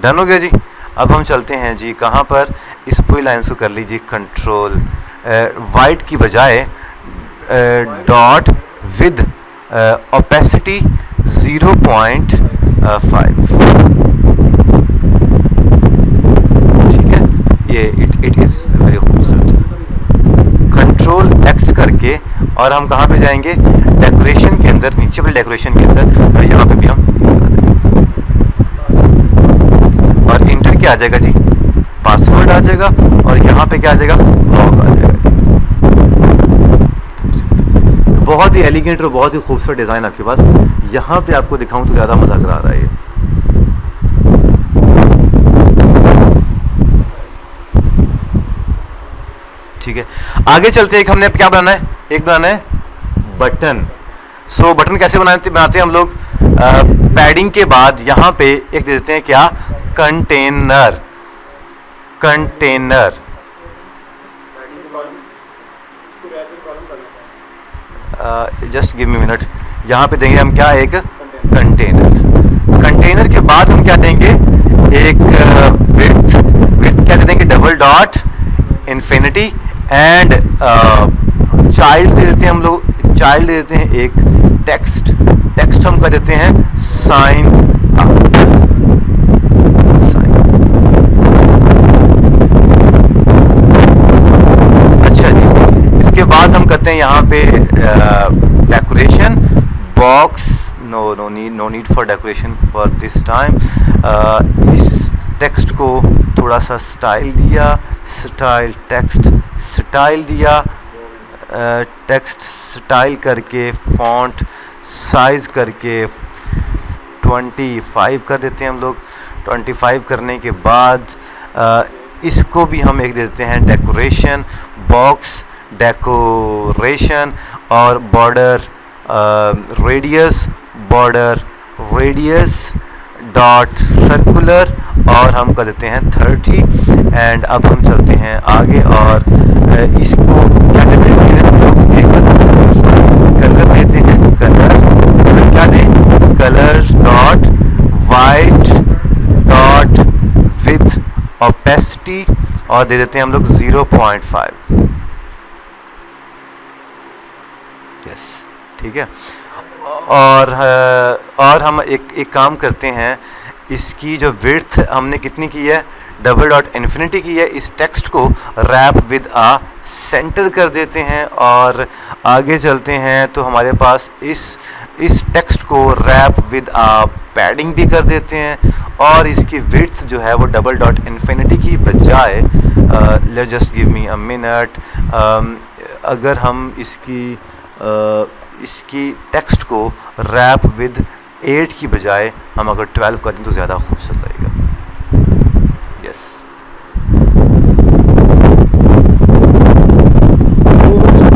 डन हो गया जी। अब हम चलते हैं जी कहाँ पर? इस पूरी लाइन को कर लीजिए कंट्रोल वाइट की बजाय डॉट विद ओपेसिटी 0.5, ठीक है। ये इट इज़ वेरी खूबसूरत। कंट्रोल X करके और हम कहाँ पे जाएंगे? डेकोरेशन के अंदर, नीचे वाले डेकोरेशन के अंदर, और यहाँ पे भी हम और इंटर क्या आ जाएगा जी? पासवर्ड आ जाएगा। और यहाँ पे क्या आ जाएगा? लॉग आ जाएगा। बहुत ही एलिगेंट और बहुत ही खूबसूरत डिज़ाइन आपके पास। यहाँ पे आपको दिखाऊं तो ज़्यादा मजा करा रहा है ये। ठीक है, आगे चलते हैं। हमने क्या बनाना है? एक बनाना है बटन। सो बटन कैसे बनाते हैं हम लोग? पैडिंग के बाद यहाँ पे एक दे देते हैं क्या? Container. Just give me minute, यहाँ पे देंगे हम क्या, एक कंटेनर। कंटेनर के बाद हम क्या देंगे, एक विड्थ, विड्थ क्या दे देंगे, double dot infinity, and child दे देते हैं हम लोग, चाइल्ड दे देते हैं एक टेक्स्ट, टेक्स्ट हम कर देते हैं साइन अप, साइन। अच्छा जी, इसके बाद हम करते हैं यहाँ पे decoration box, no need for decoration for this time. इस टेक्स्ट को थोड़ा सा स्टाइल दिया, स्टाइल टेक्स्ट स्टाइल दिया, टेक्स्ट स्टाइल करके फॉन्ट साइज करके 25 कर देते हैं हम लोग। 25 करने के बाद इसको भी हम एक देते हैं डेकोरेशन बॉक्स, डेकोरेशन, और border radius, border radius dot circular, और हम कर देते हैं 30। एंड अब हम चलते हैं आगे और इसको क्या देते हैं, कलर देते हैं, कलर क्या दें, colours dot white dot with opacity, और दे देते हैं हम लोग 0.5। यस, ठीक है। और हम एक काम करते हैं, इसकी जो विड्थ हमने कितनी की है, डबल डॉट इन्फिनिटी की है, इस टेक्स्ट को रैप विद आ सेंटर कर देते हैं, और आगे चलते हैं तो हमारे पास इस टेक्स्ट को रैप विद आ पैडिंग भी कर देते हैं, और इसकी विड्थ जो है वो डबल डॉट इन्फिनिटी की बजाय, let's just give me a minute, अगर हम इसकी टेक्स्ट को रैप विद 8 की बजाय हम अगर 12 कर दें तो ज़्यादा खूबसूरत लगेगा। यस,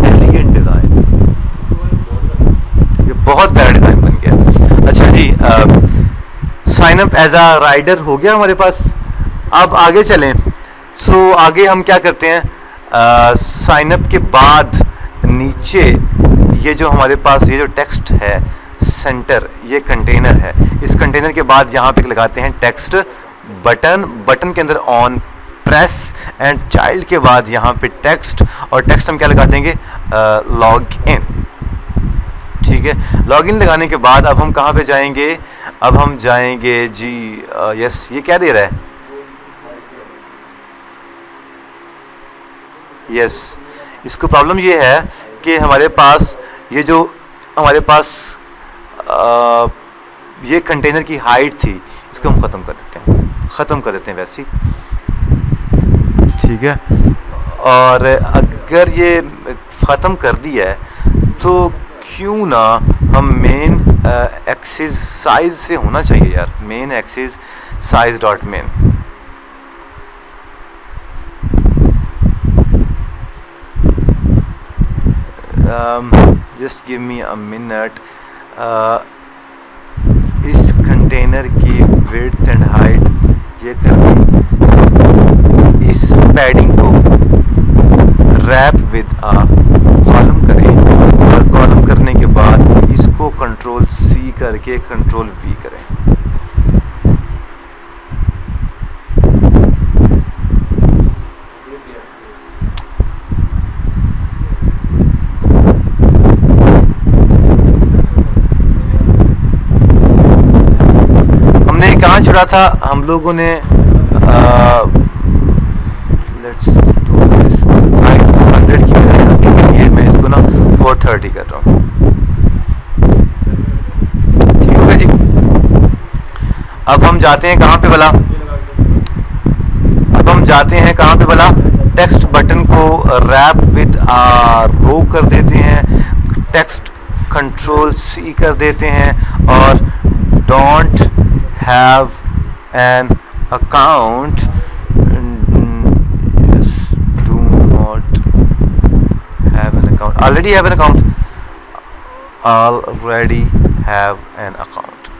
एलिगेंट डिज़ाइन, ठीक है, बहुत प्यारा डिज़ाइन बन गया। अच्छा जी, sign up as a rider हो गया हमारे पास। अब आगे चलें, सो आगे हम क्या करते हैं, साइन अप के बाद नीचे ये जो हमारे पास ये जो टेक्स्ट है सेंटर, ये कंटेनर है, इस कंटेनर के बाद यहाँ पे लगाते हैं टेक्स्ट बटन, बटन के अंदर ऑन प्रेस, एंड चाइल्ड के बाद यहाँ पे टेक्स्ट, और टेक्स्ट हम क्या लगा देंगे, लॉग इन, ठीक है। लॉग इन लगाने के बाद अब हम कहाँ पे जाएंगे, अब हम जाएंगे जी, यस, ये क्या दे रहा है, यस, इसको प्रॉब्लम ये है कि हमारे पास ये जो हमारे पास ये कंटेनर की हाइट थी, इसको हम ख़त्म कर देते हैं वैसे ही, ठीक है। और अगर ये ख़त्म कर दिया है तो क्यों ना हम मेन एक्सिस साइज से होना चाहिए यार, main axis size dot main, just give me a minute. इस कंटेनर की विड्थ एंड हाइट ये कर दी, इस पैडिंग को रैप विद आ कॉलम करें, और कॉलम करने के बाद इसको कंट्रोल C करके कंट्रोल V करें। कहाँ छुड़ा था हम लोगों ने, लेट्स डू दिस 400 की, ये मैं इसको ना 430 कर रहा हूँ, ठीक होगा जी। अब हम जाते हैं कहाँ पे भला, अब हम जाते हैं कहाँ पे भला, टेक्स्ट बटन को रैप विद आ रो कर देते हैं, टेक्स्ट कंट्रोल C कर देते हैं, और don't have an account, yes, do not have an account, already have an account, already have an account,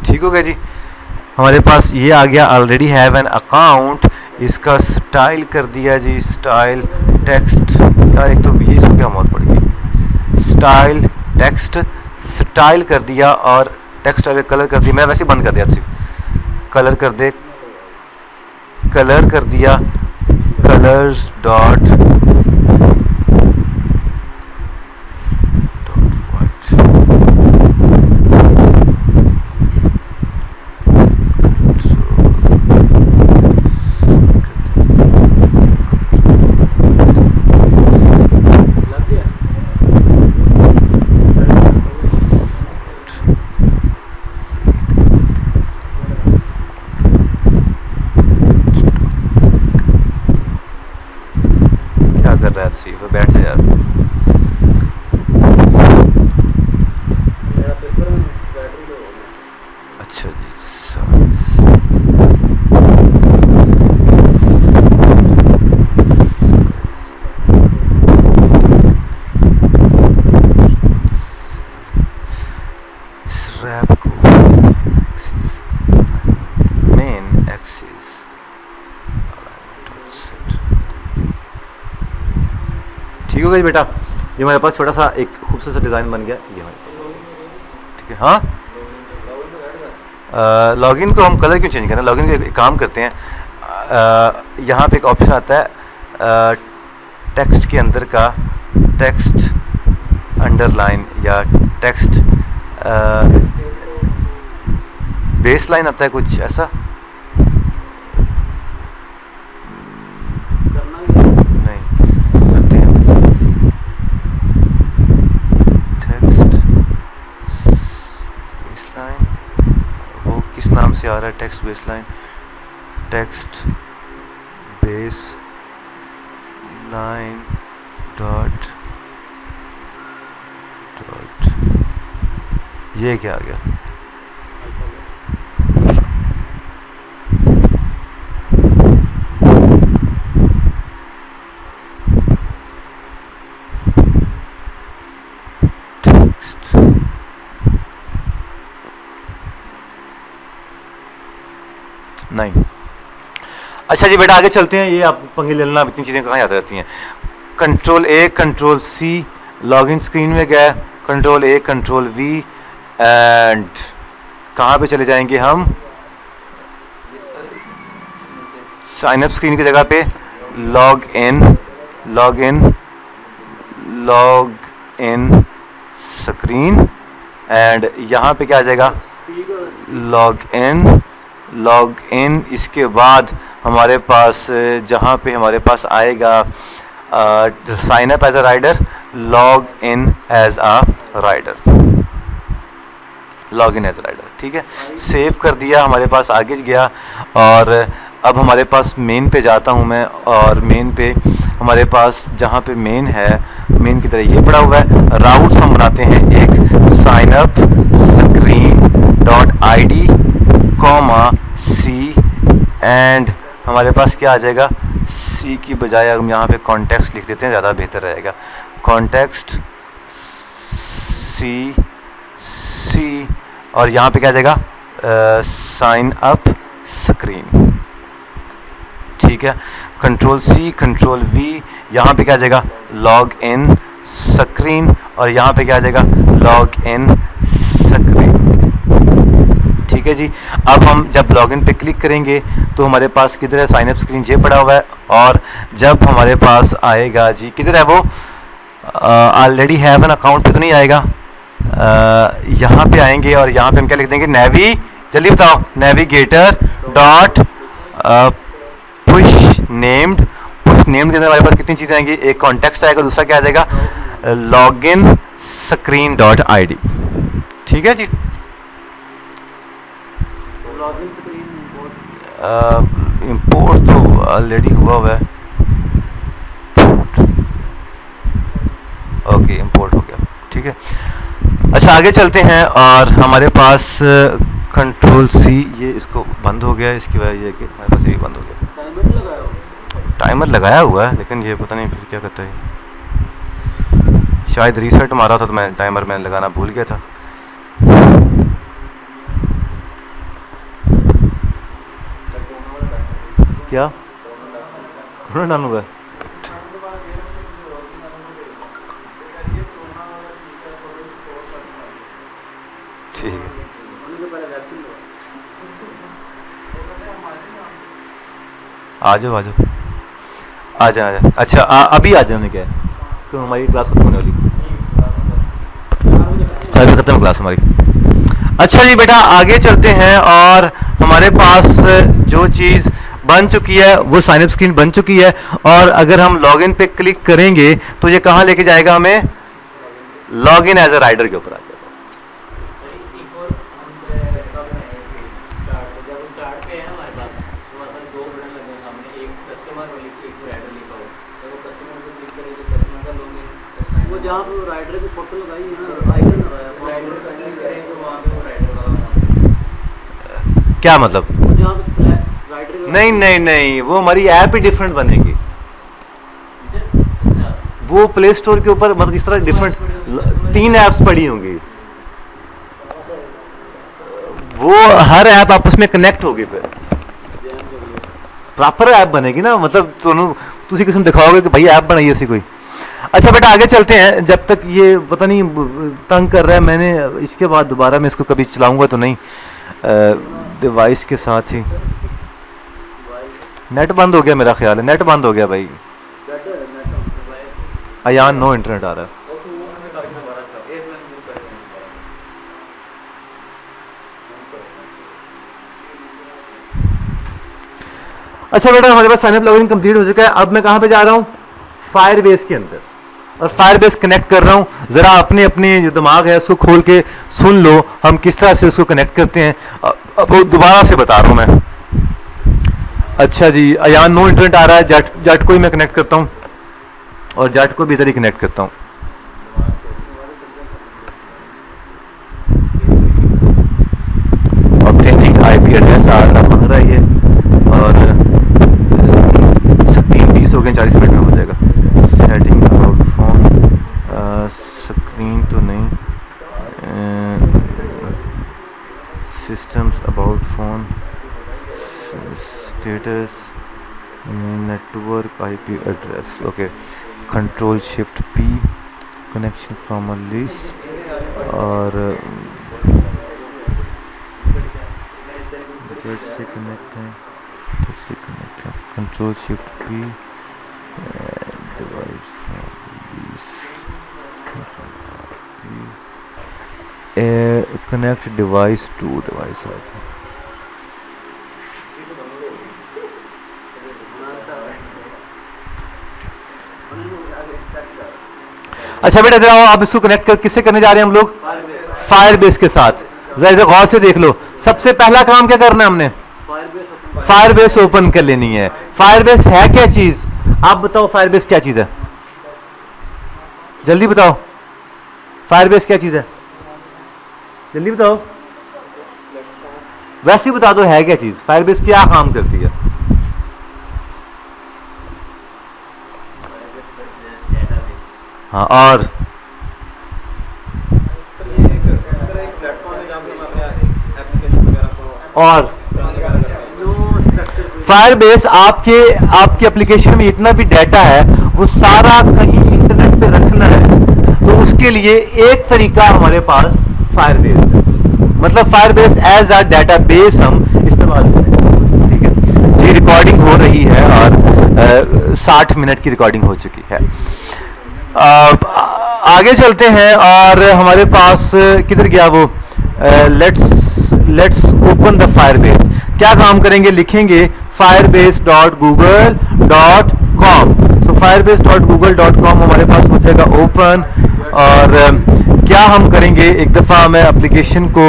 ठीक हो गया जी। हमारे पास ये आ गया already have an account, इसका स्टाइल कर दिया जी, स्टाइल टेक्स्ट। यार एक तो ये इसको क्या मौत पड़ेगी, स्टाइल टेक्स्ट स्टाइल कर दिया और टेक्स्ट अगर कलर कर दिया, मैं वैसे बंद कर दिया, सिर्फ कलर कर दे, कलर कर दिया, कलर्स डॉट सी वो बैठ जा यार। अच्छा जी, रैप को मेन एक्सिस ठीक हो गई बेटा। ये हमारे पास छोटा सा एक खूबसूरत सा डिज़ाइन बन गया ये हमारे पास, ठीक है। हाँ, लॉगिन को हम कलर क्यों चेंज करें, लॉगिन का एक काम करते हैं, यहाँ पे एक ऑप्शन आता है टेक्स्ट के अंदर का, टेक्स्ट अंडरलाइन या टेक्स्ट बेस लाइन आता है कुछ ऐसा, नाम से आ रहा है text base line, text base line dot dot, ये क्या आ गया, नहीं। अच्छा जी बेटा आगे चलते हैं, ये आप पंगे ले लेना, इतनी चीज़ें कहाँ याद रहती हैं। Control A control C, login screen में गया, control A control V, and कहाँ पे चले जाएंगे हम, साइन अप स्क्रीन की जगह पे log in, log in, log in screen, and यहाँ पे क्या आ जाएगा, लॉग इन, लॉग इन। इसके बाद हमारे पास जहाँ पे हमारे पास आएगा sign up as a rider, log in as a rider, log in as a rider, ठीक है। सेव कर दिया, हमारे पास आगे गया, और अब हमारे पास मेन पे जाता हूँ मैं, और मेन पे हमारे पास जहाँ पे मेन है, मेन की तरह ये पड़ा हुआ है, राउट्स हम बनाते हैं एक sign up screen dot ID comma C, and हमारे पास क्या आ जाएगा, सी की बजाय हम यहाँ पे कॉन्टेक्स्ट लिख देते हैं, ज़्यादा बेहतर रहेगा, कॉन्टेक्स्ट सी सी, और यहाँ पे क्या आ जाएगा, साइन अप स्क्रीन, ठीक है। कंट्रोल सी कंट्रोल वी, यहाँ पे क्या आ जाएगा, लॉग इन स्क्रीन, और यहाँ पे क्या आ जाएगा, लॉग इन स्क्रीन, ठीक है जी। अब हम जब लॉगिन पे क्लिक करेंगे तो हमारे पास किधर है, साइन अप स्क्रीन ये पड़ा हुआ है, और जब हमारे पास आएगा जी, किधर है वो, ऑलरेडी हैव एन अकाउंट पे तो नहीं आएगा, यहाँ पे आएंगे, और यहाँ पे हम क्या लिख देंगे, नेवी, जल्दी बताओ, navigator dot push named, push named के अंदर हमारे पास कितनी चीज़ें आएंगी, एक कॉन्टेक्स्ट आएगा, दूसरा क्या आ जाएगा, लॉगिन स्क्रीन डॉट ID, ठीक है जी। इंपोर्ट तो ऑलरेडी हुआ है, ओके इंपोर्ट हो गया, ठीक है। अच्छा आगे चलते हैं, और हमारे पास कंट्रोल सी, ये इसको बंद हो गया, इसकी वजह ये कि हमारे पास ये बंद हो गया, टाइमर लगाया हुआ है, लेकिन ये पता नहीं फिर क्या करता है, शायद रीसेट मारा था तो मैं टाइमर में लगाना भूल गया था। क्या ढूंढना डालूंगा। ठीक है, आ जाओ आ जाओ आ जा आ जा। अच्छा अभी आ जाने क्या है, क्यों हमारी क्लास खत्म होने वाली, अभी खत्म क्लास हमारी। अच्छा जी बेटा आगे चलते हैं, और हमारे पास जो चीज़ बन चुकी है वो साइन अप स्क्रीन बन चुकी है, और अगर हम लॉगिन पे क्लिक करेंगे तो ये कहाँ लेके जाएगा हमें, लॉगिन एज अ राइडर के ऊपर आ जाएगा। जहाँ पे राइडर की फोटो लगाई है ना, आइकन राइडर का क्लिक करें तो वहाँ पे वो राइडर वाला, क्या मतलब, वो जहाँ पे राइडर, नहीं नहीं नहीं, वो हमारी ऐप ही डिफरेंट बनेगी। अच्छा वो प्ले स्टोर के ऊपर मतलब इस तरह डिफरेंट 3 ऐप्स पड़ी होंगी, वो हर ऐप आपस में कनेक्ट होगी, फिर प्रॉपर ऐप बनेगी ना, मतलब दोनों तुसी किस्म दिखाओगे कि भाई ऐप बनाई ऐसी कोई। अच्छा बेटा आगे चलते हैं, जब तक ये पता नहीं तंग कर रहा है, मैंने इसके बाद दोबारा मैं इसको कभी चलाऊंगा तो नहीं, डिवाइस के साथ ही नेट बंद हो गया, मेरा ख्याल है नेट बंद हो गया भाई, अयान नो इंटरनेट आ रहा है। अच्छा बेटा हमारे पास साइन अप लॉगिन कंप्लीट हो चुका है, अब मैं कहाँ पे जा रहा हूँ, फायरबेस के अंदर, और फायरबेस कनेक्ट कर रहा हूँ। ज़रा अपने अपने जो दिमाग है उसको खोल के सुन लो हम किस तरह से उसको कनेक्ट करते हैं। अब दोबारा से बता रहा हूँ मैं। अच्छा जी अयान नो इंटरनेट आ रहा है, जट को ही मैं कनेक्ट करता हूँ, और जट को भी इधर ही कनेक्ट करता हूँ। ऑब्टेनिंग आईपी एड्रेस आ रहा मांग रहा है ये, और 3:20 हो गए, 40 मिनट में हो जाएगा। सेटिंग अबाउट फोन, स्क्रीन तो नहीं, systems about phone, status, network IP address, okay, control shift P, connection from a list, और से कनेक्ट है, control shift P, device connect device to device. अच्छा बेटा इधर आओ, आप इसको कनेक्ट कर किससे करने जा रहे हैं हम लोग, फायरबेस के साथ। जरा इधर गौर से देख लो, सबसे पहला काम क्या करना है हमने, फायरबेस ओपन कर लेनी है। फायरबेस है क्या चीज, आप बताओ फायरबेस क्या चीज है, जल्दी बताओ फायरबेस क्या चीज है, जल्दी बताओ, वैसे ही बता दो है क्या चीज, फायरबेस क्या काम करती है। हाँ और फायरबेस आपके एप्लीकेशन में इतना भी डाटा है वो सारा कहीं इंटरनेट पे रखना है, तो उसके लिए एक तरीका हमारे पास फायरबेस है, मतलब फायरबेस एज अ डाटाबेस हम इस्तेमाल करें। ठीक है जी, रिकॉर्डिंग हो रही है और 60 मिनट की रिकॉर्डिंग हो चुकी है। आगे चलते हैं, और हमारे पास किधर गया वो, लेट्स ओपन द फायरबेस। क्या काम करेंगे, लिखेंगे firebase.google.com। सो firebase.google.com हमारे पास हो जाएगा ओपन, और क्या हम करेंगे, एक दफ़ा मैं एप्लीकेशन को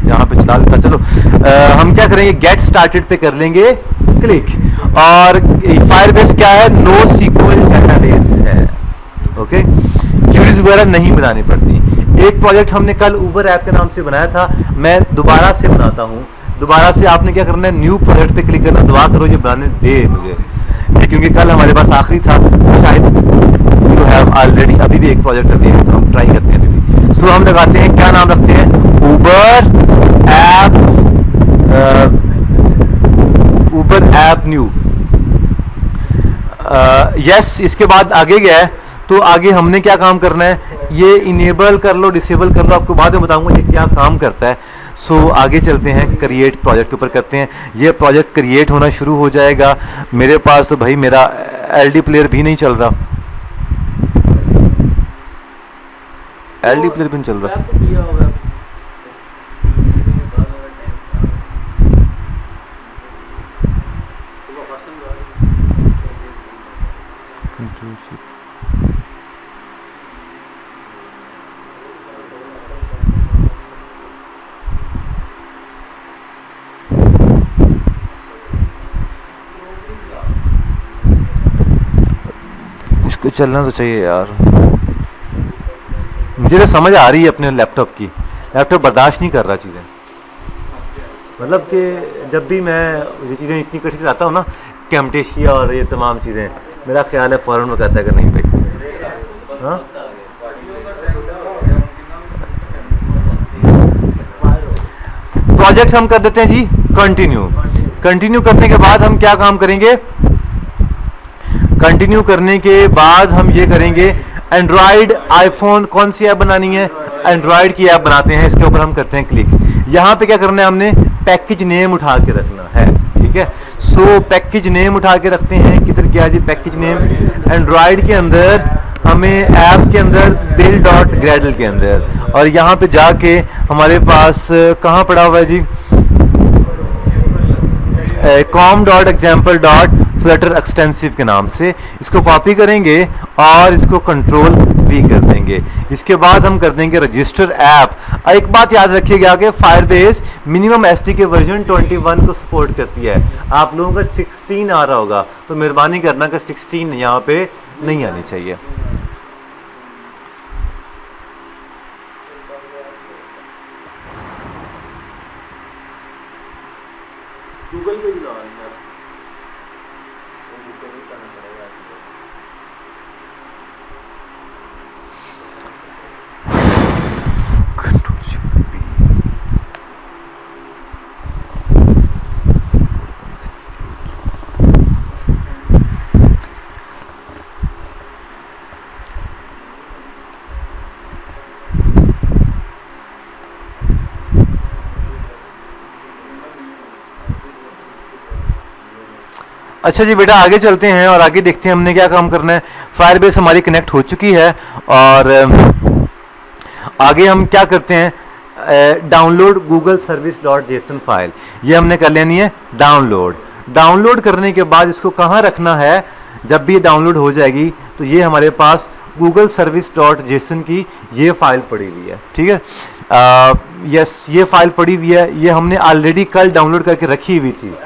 यहाँ पे चला देता, चलो हम क्या करेंगे, गेट स्टार्टेड पे कर लेंगे क्लिक, और फायरबेस क्या है, नो सीक्वल डेटाबेस है, ओके, क्यूरीज वगैरह नहीं बनानी पड़ती। एक प्रोजेक्ट हमने कल ऊबर ऐप के नाम से बनाया था, मैं दोबारा से बनाता हूँ, दोबारा से आपने क्या करना है, न्यू प्रोजेक्ट पे क्लिक करना, दुआ करो ये बनाने दे मुझे, क्योंकि कल हमारे पास आखिरी था, शायद यू हैव ऑलरेडी, अभी भी एक प्रोजेक्ट अभी है तो हम ट्राई करते हैं अभी भी। सो हम लगाते हैं, क्या नाम रखते हैं, ऊबर ऐप न्यू, यस इसके बाद आगे गया है, तो आगे हमने क्या काम करना है, ये इनेबल कर लो डिसेबल कर लो, आपको बाद में बताऊंगा ये क्या काम करता है। सो आगे चलते हैं, क्रिएट प्रोजेक्ट के ऊपर करते हैं। ये प्रोजेक्ट क्रिएट होना शुरू हो जाएगा। मेरे पास तो भाई मेरा एलडी प्लेयर भी नहीं चल रहा, एलडी प्लेयर भी नहीं चल रहा। आपको किया होगा कंट्रोल शिफ्ट इसको चलना तो चाहिए यार। मुझे तो समझ आ रही है अपने लैपटॉप की, लैपटॉप बर्दाश्त नहीं कर रहा चीज़ें। मतलब कि जब भी मैं ये चीज़ें इतनी कठिन से आता हूँ ना, कैमटेशिया और ये तमाम चीज़ें, मेरा ख्याल है फ़ौरन वो कहता है कि नहीं भाई। हाँ प्रोजेक्ट हम कर देते हैं जी कंटिन्यू। कंटिन्यू करने के बाद हम क्या काम करेंगे, कंटिन्यू करने के बाद हम ये करेंगे, एंड्रॉयड आईफोन कौन सी ऐप बनानी है, एंड्रॉयड की ऐप बनाते हैं। इसके ऊपर हम करते हैं क्लिक। यहाँ पे क्या करना है, हमने पैकेज नेम उठा के रखना है, ठीक है। सो पैकेज नेम उठा के रखते हैं, किधर गया जी पैकेज नेम, एंड्रॉयड के अंदर हमें ऐप के अंदर build.gradle के अंदर, और यहाँ पे जाके हमारे पास कहाँ पड़ा हुआ है जी, com.example.flutter extensive के नाम से। इसको कॉपी करेंगे और इसको कंट्रोल वी कर देंगे। इसके बाद हम कर देंगे रजिस्टर ऐप। एक बात याद रखिएगा कि फायरबेस मिनिमम एसडी के वर्जन 21 को सपोर्ट करती है। आप लोगों का 16 आ रहा होगा, तो मेहरबानी करना कि 16 यहाँ पे नहीं आनी चाहिए। गूगल पे भी लगा अच्छा जी बेटा, आगे चलते हैं और आगे देखते हैं हमने क्या काम करना है। फायरबेस हमारी कनेक्ट हो चुकी है और आगे हम क्या करते हैं, download Google service .json file, ये हमने कर लेनी है डाउनलोड। डाउनलोड करने के बाद इसको कहाँ रखना है, जब भी ये डाउनलोड हो जाएगी तो ये हमारे पास गूगल सर्विस .json की ये फाइल पड़ी हुई है, ठीक है। यस ये फाइल पड़ी हुई है, ये हमने ऑलरेडी कल डाउनलोड करके रखी हुई थी।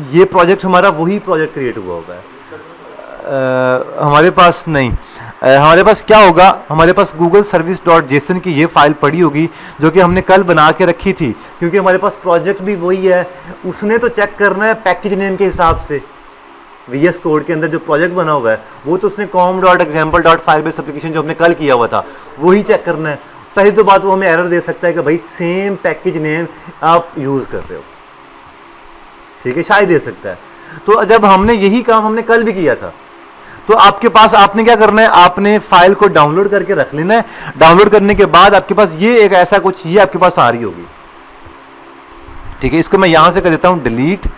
ये प्रोजेक्ट हमारा वही प्रोजेक्ट क्रिएट हुआ होगा, हमारे पास नहीं। हमारे पास क्या होगा, हमारे पास गूगल सर्विस .json की ये फाइल पड़ी होगी जो कि हमने कल बना के रखी थी, क्योंकि हमारे पास प्रोजेक्ट भी वही है। उसने तो चेक करना है पैकेज नेम के हिसाब से, VS कोड के अंदर जो प्रोजेक्ट बना हुआ है वो तो उसने com.example.firebase एप्लीकेशन जो हमने कल किया हुआ था वही चेक करना है। पहली तो बात वो हमें एरर दे सकता है कि भाई सेम पैकेज नेम आप यूज़ कर रहे हो, ठीक है, शायद दे सकता है। तो जब हमने यही काम हमने कल भी किया था, तो आपके पास आपने क्या करना है, आपने फाइल को डाउनलोड करके रख लेना है। डाउनलोड करने के बाद आपके पास ये एक ऐसा कुछ ये आपके पास आ रही होगी, ठीक है। इसको मैं यहां से कर देता हूं डिलीट,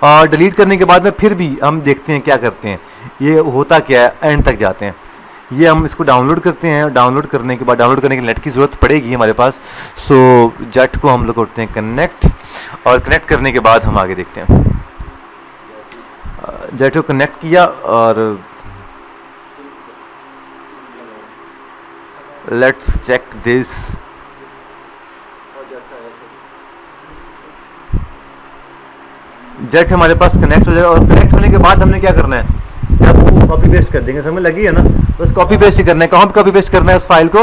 और डिलीट करने के बाद में फिर भी हम देखते हैं क्या करते हैं, ये होता क्या है, एंड तक जाते हैं। ये हम इसको डाउनलोड करते हैं, डाउनलोड करने के बाद डाउनलोड करने के नेट की ज़रूरत पड़ेगी हमारे पास। सो जेट को हम लोग करते हैं कनेक्ट, और कनेक्ट करने के बाद हम आगे देखते हैं। जेट को कनेक्ट किया और लेट्स चेक दिस। जेट हमारे पास कनेक्ट हो जाएगा, और कनेक्ट होने के बाद हमने क्या करना है, आपको कॉपी पेस्ट कर देंगे, समझ लगी है ना। बस कॉपी पेस्ट ही करना है। कहाँ पे कॉपी पेस्ट करना है उस फाइल को,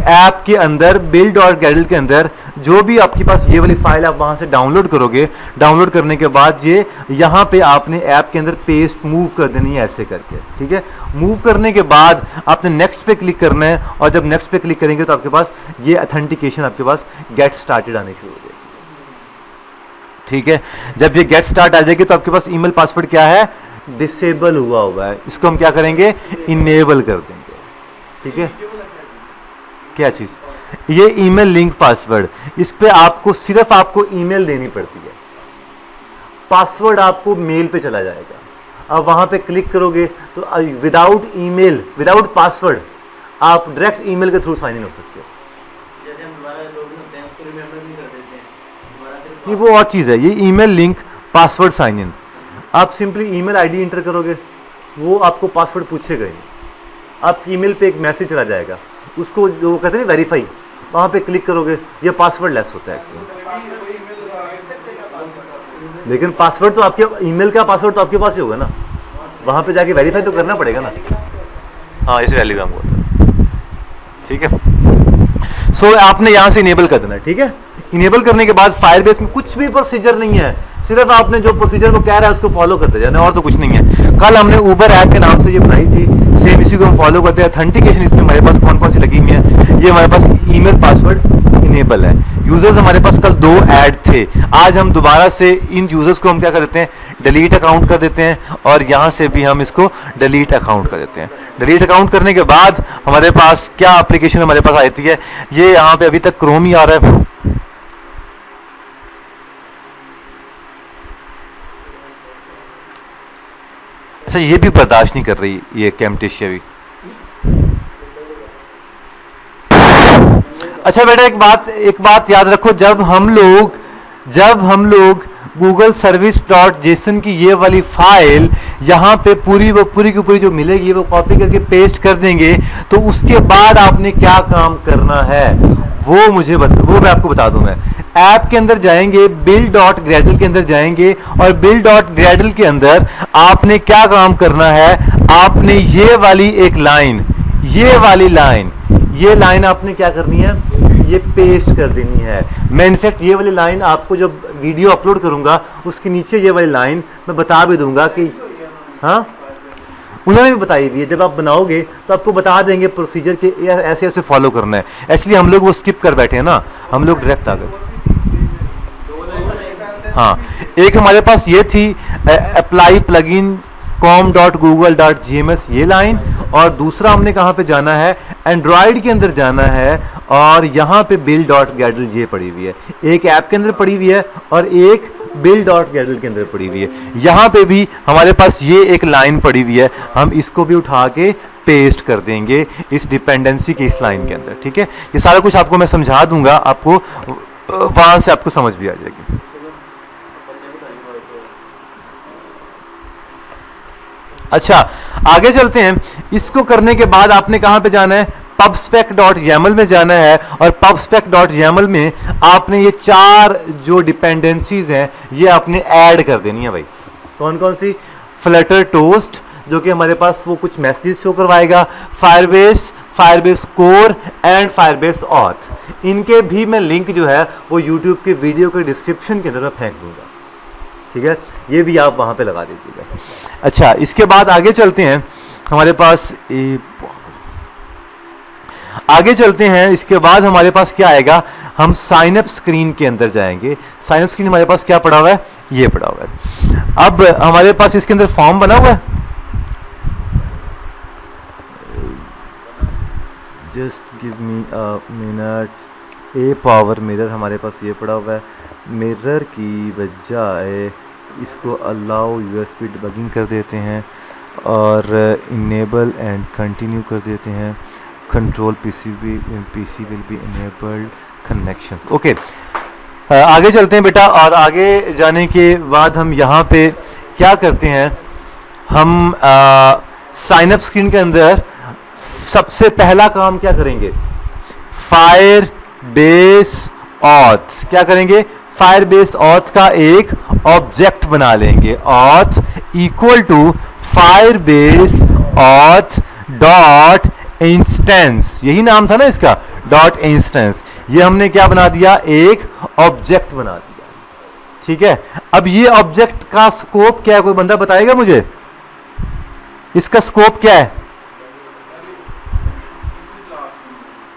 ऐप के अंदर build.gradle के अंदर जो भी आपके पास ये वाली फाइल आप वहां से डाउनलोड करोगे। डाउनलोड करने के बाद ये यहाँ पे आपने ऐप के अंदर पेस्ट मूव कर देनी है ऐसे करके, ठीक है। मूव करने के बाद आपने नेक्स्ट पे क्लिक करना है, और जब नेक्स्ट पे क्लिक करेंगे तो आपके पास ये ऑथेंटिकेशन आपके पास गेट स्टार्टेड आने शुरू हो जाएगी, ठीक है। जब ये गेट स्टार्ट आ जाएगी तो आपके पास ईमेल पासवर्ड क्या है, डिसेबल हुआ है, इसको हम क्या करेंगे, इनेबल कर देंगे। ठीक है, क्या चीज, ये ईमेल लिंक पासवर्ड, इस पे आपको सिर्फ आपको ईमेल देनी पड़ती है, पासवर्ड आपको मेल पे चला जाएगा। अब वहां पे क्लिक करोगे तो विदाउट ईमेल, विदाउट पासवर्ड आप डायरेक्ट ईमेल के थ्रू साइन इन हो सकते हो। जैसे हम दोबारा लॉगिन होते हैं उसको रिमेंबर नहीं कर देते हैं, दोबारा सिर्फ ये वो और चीज़ है, ये email link password sign in. आप सिंपली ईमेल आईडी इंटर करोगे, वो आपको पासवर्ड पूछेगा ही, आपकी ईमेल पे एक मैसेज चला जाएगा, उसको जो कहते हैं वेरीफाई, वहाँ पे क्लिक करोगे, ये पासवर्ड लेस होता है एक्चुअली। लेकिन पासवर्ड तो आपके ईमेल का पासवर्ड तो आपके पास ही होगा ना, वहाँ पे जाके वेरीफाई तो करना पड़ेगा ना। हाँ, इस टेलीग्राम को होता है। ठीक है, सो आपने यहाँ से इनेबल कर देना है। ठीक है, इनेबल करने के बाद फायरबेस में कुछ भी प्रोसीजर नहीं है, सिर्फ आपने जो प्रोसीजर वो कह रहा है उसको फॉलो करते जाना, और तो कुछ नहीं है। कल हमने उबर ऐप के नाम से ये बनाई थी, सेम इसी को हम फॉलो करते हैं। ऑथेंटिकेशन इसमें हमारे पास कौन कौन सी लगी हुई है, ये हमारे पास ईमेल पासवर्ड इनेबल है। यूजर्स हमारे पास कल 2 ऐड थे, आज हम दोबारा से इन यूजर्स को हम क्या कर देते हैं, डिलीट अकाउंट कर देते हैं, और यहाँ से भी हम इसको डिलीट अकाउंट कर देते हैं। डिलीट अकाउंट करने के बाद हमारे पास क्या एप्लीकेशन हमारे पास आती है, ये यहाँ पे अभी तक क्रोम ही आ रहा है। अच्छा, ये भी बर्दाश्त नहीं कर रही ये कैम्टेशिया भी। अच्छा बेटा, एक बात याद रखो, जब हम लोग गूगल सर्विस डॉट जेसन की ये वाली फाइल यहाँ पे पूरी की पूरी जो मिलेगी वो कॉपी करके पेस्ट कर देंगे, तो उसके बाद आपने क्या काम करना है वो मैं आपको बता दूं। मैं ऐप के अंदर जाएंगे, बिल डॉट ग्रेडल के अंदर जाएंगे, और बिल डॉट ग्रेडल के अंदर आपने क्या काम करना है, आपने ये वाली एक लाइन, ये लाइन आपने क्या करनी है, ये पेस्ट कर देनी है। मैं इनफैक्ट ये वाली लाइन आपको जब वीडियो अपलोड करूंगा उसके नीचे ये वाली लाइन मैं बता भी दूंगा कि हाँ, उन्होंने भी बताई हुई है, जब आप बनाओगे तो आपको बता देंगे प्रोसीजर के ऐसे ऐसे फॉलो करना है। एक्चुअली हम लोग वो स्किप कर बैठे हैं ना, हम लोग डायरेक्ट आ गए। हाँ, एक हमारे पास ये थी अप्लाई प्लगइन com.google.gms ये लाइन, और दूसरा हमने कहाँ पे जाना है, एंड्रॉयड के अंदर जाना है, और यहाँ पे बिल डॉट गैडल ये पड़ी हुई है, एक ऐप के अंदर पड़ी हुई है और एक बिल डॉट गैडल के अंदर पड़ी हुई है। यहाँ पे भी हमारे पास ये एक लाइन पड़ी हुई है, हम इसको भी उठा के पेस्ट कर देंगे इस डिपेंडेंसी की इस लाइन के अंदर। ठीक है, ये सारा कुछ आपको मैं समझा दूंगा, आपको वहां से आपको समझ भी आ जाएगी। अच्छा, आगे चलते हैं। इसको करने के बाद आपने कहां पे जाना है, pubspec.yaml में जाना है, और pubspec.yaml में आपने ये 4 जो डिपेंडेंसीज हैं ये आपने ऐड कर देनी है भाई। कौन कौन सी, फ्लटर टोस्ट जो कि हमारे पास वो कुछ मैसेज शो करवाएगा, Firebase core and Firebase auth. इनके भी मैं लिंक जो है वो यूट्यूब के वीडियो के डिस्क्रिप्शन के अंदर मैं फेंक दूंगा। ठीक है, ये भी आप वहां पे लगा दीजिएगा। अच्छा, इसके बाद आगे चलते हैं, हमारे पास इसके बाद हमारे पास क्या आएगा, हम साइन अप स्क्रीन के अंदर जाएंगे। साइन अप स्क्रीन हमारे पास क्या पड़ा हुआ है, ये पड़ा हुआ है। अब हमारे पास इसके अंदर फॉर्म बना हुआ है, just give me a minute. A power mirror हमारे पास ये पड़ा हुआ है, मिरर की बजाय इसको अलाउ यूएसबी डिबगिंग कर देते हैं, और इनेबल एंड कंटिन्यू कर देते हैं। Control PC will be enabled connections. Okay, आगे चलते हैं बेटा, और आगे जाने के बाद हम यहाँ पे क्या करते हैं, हम साइन अप स्क्रीन के अंदर सबसे पहला काम क्या करेंगे, फायरबेस ऑथ। क्या करेंगे, फायरबेस ऑथ का एक ऑब्जेक्ट बना लेंगे, auth equal to Firebase auth dot instance, यही नाम था ना इसका, डॉट इंस्टेंस। ये हमने क्या बना दिया, एक ऑब्जेक्ट बना दिया। ठीक है, अब ये ऑब्जेक्ट का स्कोप क्या है, कोई बंदा बताएगा मुझे, इसका स्कोप क्या है,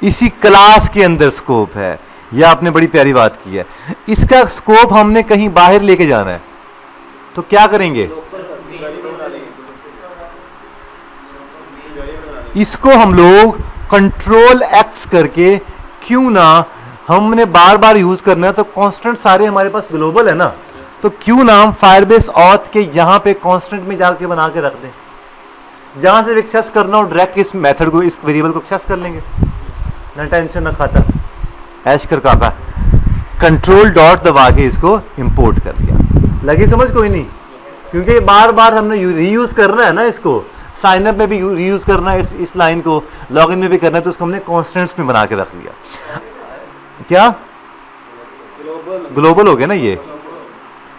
इसी क्लास के अंदर स्कोप है। यह आपने बड़ी प्यारी बात की है। इसका स्कोप हमने कहीं बाहर लेके जाना है तो क्या करेंगे, इसको हम लोग कंट्रोल एक्स करके, क्यों ना हमने बार बार यूज करना है तो कांस्टेंट सारे हमारे पास ग्लोबल है ना, तो क्यों ना हम फायरबेस ऑथ के यहां पे कांस्टेंट में जाके बना के रख दें, जहां से एक्सेस करना हो डायरेक्ट इस मेथड को, इस वेरिएबल को एक्सेस कर लेंगे, ना टेंशन ना खाता, ऐश कर काका। कंट्रोल डॉट दबा के इसको इंपोर्ट कर लिया। लगी समझ कोई नहीं, क्योंकि बार बार हमने रीयूज करना है ना, इसको साइन अप में भी रीयूज करना है, इस लाइन को लॉगिन में भी करना है, तो उसको हमने कॉन्स्टेंट्स में बना के रख लिया। क्या ग्लोबल हो गया ना, ये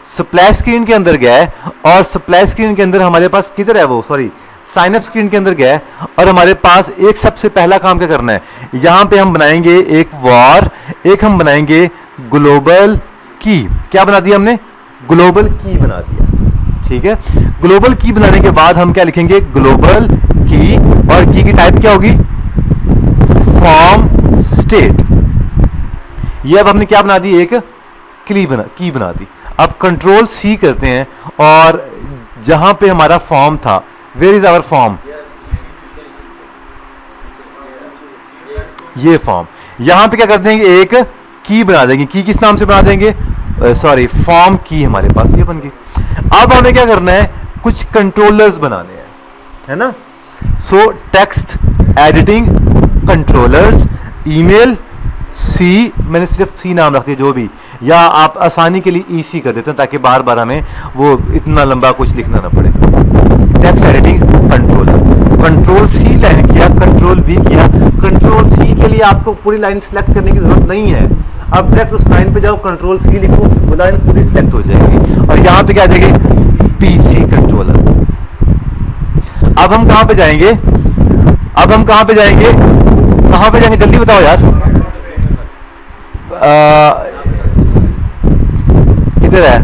स्प्लैश स्क्रीन के अंदर गया है, और स्प्लैश स्क्रीन के अंदर हमारे पास किधर है वो, सॉरी साइन अप स्क्रीन के अंदर गया है, और हमारे पास एक सबसे पहला काम क्या करना है, यहां पे हम बनाएंगे एक वॉर, एक हम बनाएंगे ग्लोबल की। क्या बना दिया हमने, ग्लोबल की बना दिया, ठीक है। ग्लोबल की बनाने के बाद हम क्या लिखेंगे, ग्लोबल की, और की टाइप क्या होगी, फॉर्म स्टेट। ये अब हमने क्या बना दी, एक की बना दी। अब कंट्रोल सी करते हैं, और जहां पे हमारा फॉर्म था, वेयर इज आवर फॉर्म, ये फॉर्म, यहां पे क्या कर देंगे, एक की बना देंगे। की किस नाम से बना देंगे, सॉरी फॉर्म की हमारे पास ये बन गई। अब हमें क्या करना है, कुछ कंट्रोलर्स बनाने हैं, है ना। So text editing controllers, email C, मैंने सिर्फ सी नाम रख दिया जो भी, या आप आसानी के लिए ईसी कर देते हैं ताकि बार बार हमें वो इतना लंबा कुछ लिखना ना पड़े। Text editing controller, control C line किया, कंट्रोल वी किया। कंट्रोल सी के लिए आपको पूरी लाइन सिलेक्ट करने की जरूरत नहीं है, अब डायरेक्ट उस लाइन पे जाओ, कंट्रोल सी लिखो, वो लाइन पूरी सिलेक्ट हो जाएगी, और यहां पे क्या आ जाएगी, पीसी कंट्रोलर। अब हम कहां पे जाएंगे, अब हम कहां पे जाएंगे, कहां पे जाएंगे, जल्दी बताओ यार, किधर है,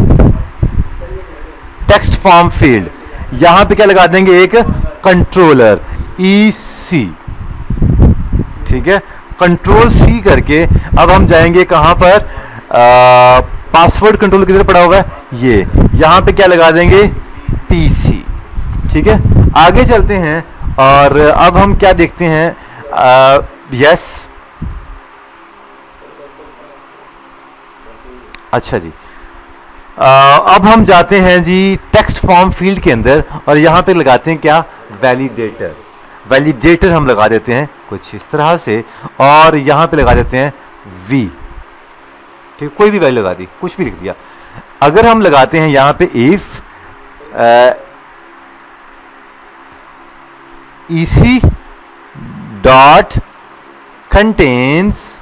टेक्स्ट फॉर्म फील्ड, यहां पे क्या लगा देंगे, एक कंट्रोलर ईसी, ठीक है। कंट्रोल सी करके अब हम जाएंगे कहां पर, पासवर्ड कंट्रोल किधर पड़ा हुआ है, ये यहां पे क्या लगा देंगे, पीसी, ठीक है। आगे चलते हैं, और अब हम क्या देखते हैं, यस, अच्छा जी, अब हम जाते हैं जी टेक्स्ट फॉर्म फील्ड के अंदर, और यहां पे लगाते हैं क्या, वैलिडेटर। वैलिडेटर हम लगा देते हैं कुछ इस तरह से, और यहां पे लगा देते हैं वी, ठीक, कोई भी वैल्यू लगा दी, कुछ भी लिख दिया। अगर हम लगाते हैं यहां पे if EC dot contains,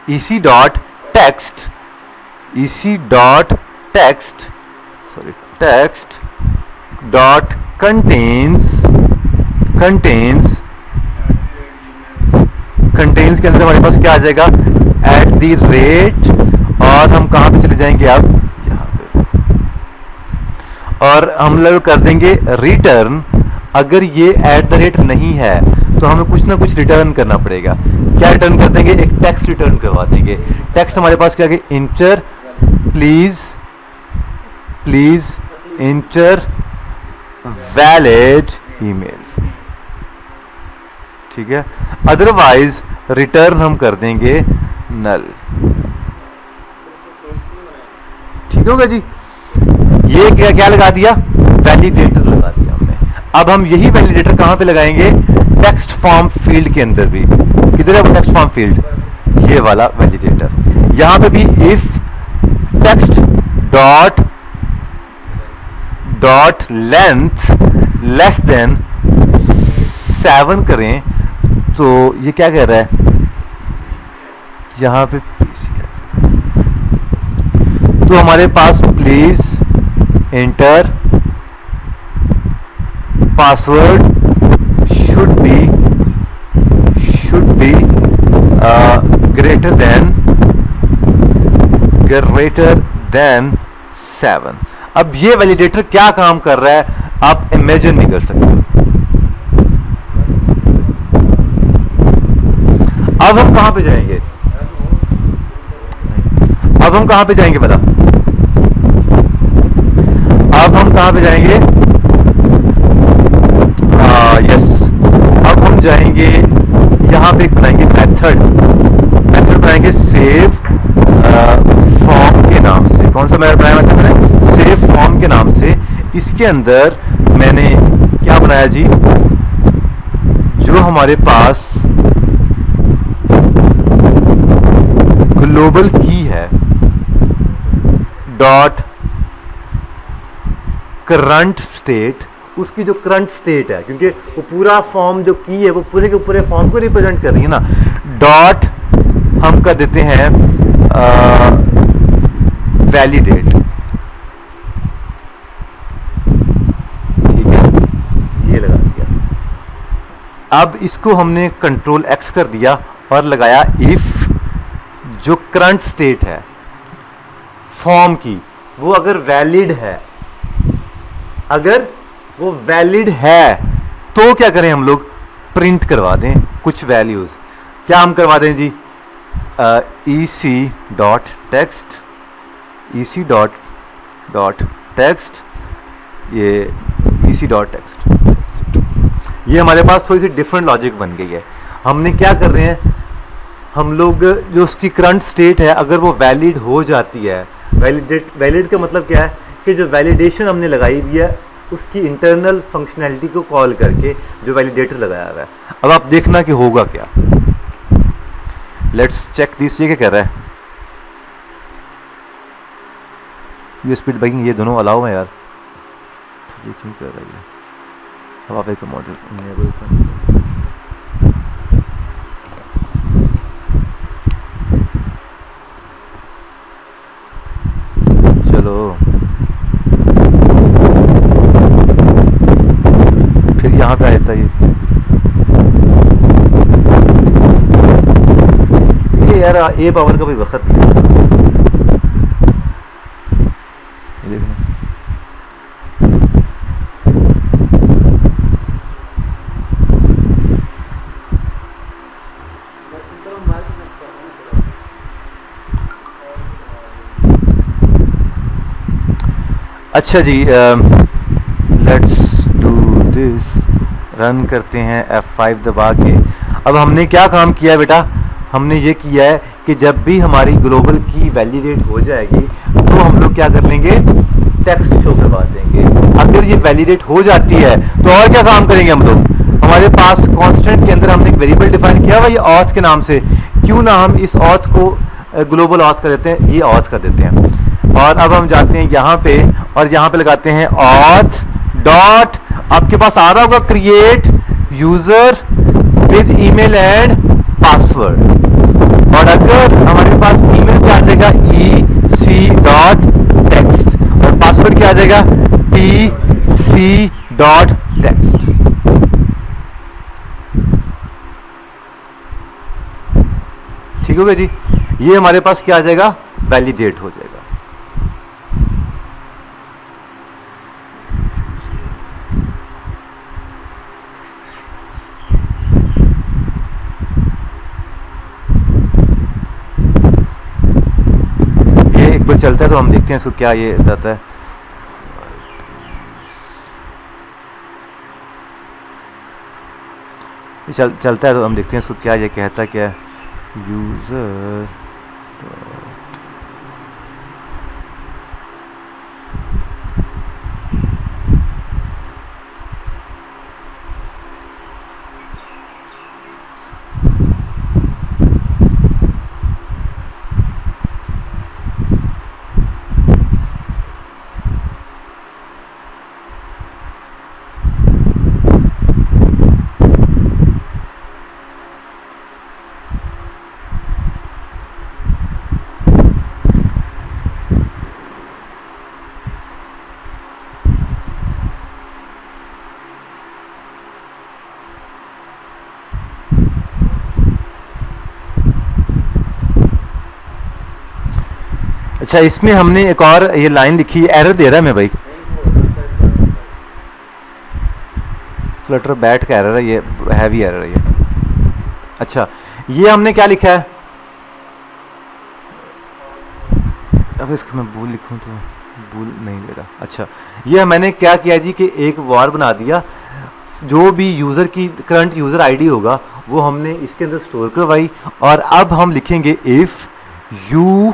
EC dot text, EC dot text, sorry text dot contains, contains के अंदर हमारे पास क्या आ जाएगा, एट द रेट, और हम कहां पे चले जाएंगे, अब यहां पे, और हम लोग कर देंगे रिटर्न। अगर ये एट द रेट नहीं है तो हमें कुछ ना कुछ रिटर्न करना पड़ेगा। क्या रिटर्न कर देंगे, एक टेक्स्ट रिटर्न करवा देंगे। टेक्स्ट हमारे पास क्या है, inter please inter valid email, ठीक है। अदरवाइज रिटर्न हम कर देंगे नल, ठीक होगा जी। ये क्या लगा दिया, वैलिडेटर लगा दिया हमने। अब हम यही वैलिडेटर कहां पे लगाएंगे, टेक्स्ट फॉर्म फील्ड के अंदर भी। किधर है वो टेक्स्ट फॉर्म फील्ड, ये वाला वैलिडेटर। यहां पे भी if text dot length less than 7 करें, तो ये क्या कह रहा है, यहां पे तो हमारे पास please enter password should be greater than 7। अब ये वैलिडेटर क्या काम कर रहा है आप इमेजिन नहीं कर सकते। अब हम कहां पे जाएंगे, हम कहां पे जाएंगे बता, अब हम कहां पे जाएंगे, यस, अब हम जाएंगे यहां पे बनाएंगे मेथड बनाएंगे सेव फॉर्म के नाम से। कौन सा मेथड बनाया मैंने, सेव फॉर्म के नाम से। इसके अंदर मैंने क्या बनाया जी, जो हमारे पास ग्लोबल की है डॉट करंट स्टेट, उसकी जो करंट स्टेट है, क्योंकि वो पूरा फॉर्म जो की है वो पूरे के पूरे फॉर्म को रिप्रेजेंट कर रही है ना, डॉट हम कर देते हैं वैलिडेट, ठीक है, ये लगा दिया। अब इसको हमने कंट्रोल एक्स कर दिया और लगाया इफ जो करंट स्टेट है फॉर्म की वो अगर वैलिड है, अगर वो वैलिड है तो क्या करें हम लोग, प्रिंट करवा दें कुछ वैल्यूज। क्या हम करवा दें जी, EC dot text, EC dot text, ये EC डॉट टेक्स्ट, ये हमारे पास थोड़ी सी डिफरेंट लॉजिक बन गई है। हमने क्या कर रहे हैं, हम लोग जो उसकी करंट स्टेट है अगर वो वैलिड हो जाती है, वैलिड का मतलब क्या है कि जो वैलिडेशन हमने लगाई हुई है उसकी इंटरनल फंक्शनैलिटी को कॉल करके जो वैलिडेटर लगाया हुआ है। अब आप देखना कि होगा क्या, लेट्स चेक दिस। ये क्या कह रहा है, ये स्पीड बाइकिंग ये दोनों अलाउ है यार, ये क्यों कर रही है। अब आप एक मॉडल फिर यहाँ पे आता है ये यार ए पावर का भी वक्त नहीं है। देखना अच्छा जी, लेट्स डू दिस, रन करते हैं F5 दबा के। अब हमने क्या काम किया है बेटा, हमने ये किया है कि जब भी हमारी ग्लोबल की वैलिडेट हो जाएगी तो हम लोग क्या कर लेंगे, टेक्स्ट शो करवा देंगे। अगर ये वैलिडेट हो जाती है तो और क्या काम करेंगे हम लोग, हमारे पास कांस्टेंट के अंदर हमने एक वेरिएबल डिफाइन किया हुआ ये ऑथ के नाम से, क्यों ना हम इस ऑथ को ग्लोबल ऑथ कर देते हैं, ये ऑथ कर देते हैं। और अब हम जाते हैं यहाँ पे और यहाँ पे लगाते हैं ऑथ डॉट, आपके पास आ रहा होगा create user with email and password, और अगर हमारे पास ईमेल क्या आ जाएगा EC डॉट टेक्स्ट और पासवर्ड क्या आ जाएगा TC डॉट टेक्स्ट। ठीक हो गया जी, ये हमारे पास क्या आ जाएगा, वैलिडेट हो जाएगा। चलता है तो हम देखते हैं इसको क्या ये बताता है। चलता है तो हम देखते हैं इसको क्या ये कहता है, क्या यूजर अच्छा, इसमें हमने एक और ये लाइन लिखी है, एरर दे रहा है मैं भाई, फ्लटर बैट का एरर है, ये हैवी एरर है ये। अच्छा, ये हमने क्या लिखा है, अगर इसको मैं बूल लिखूं तो बूल नहीं ले रहा। अच्छा, ये मैंने क्या किया जी कि एक वार बना दिया, जो भी यूज़र की करंट यूज़र आईडी होगा वो हमने इसके अंदर स्टोर करवाई, और अब हम लिखेंगे if you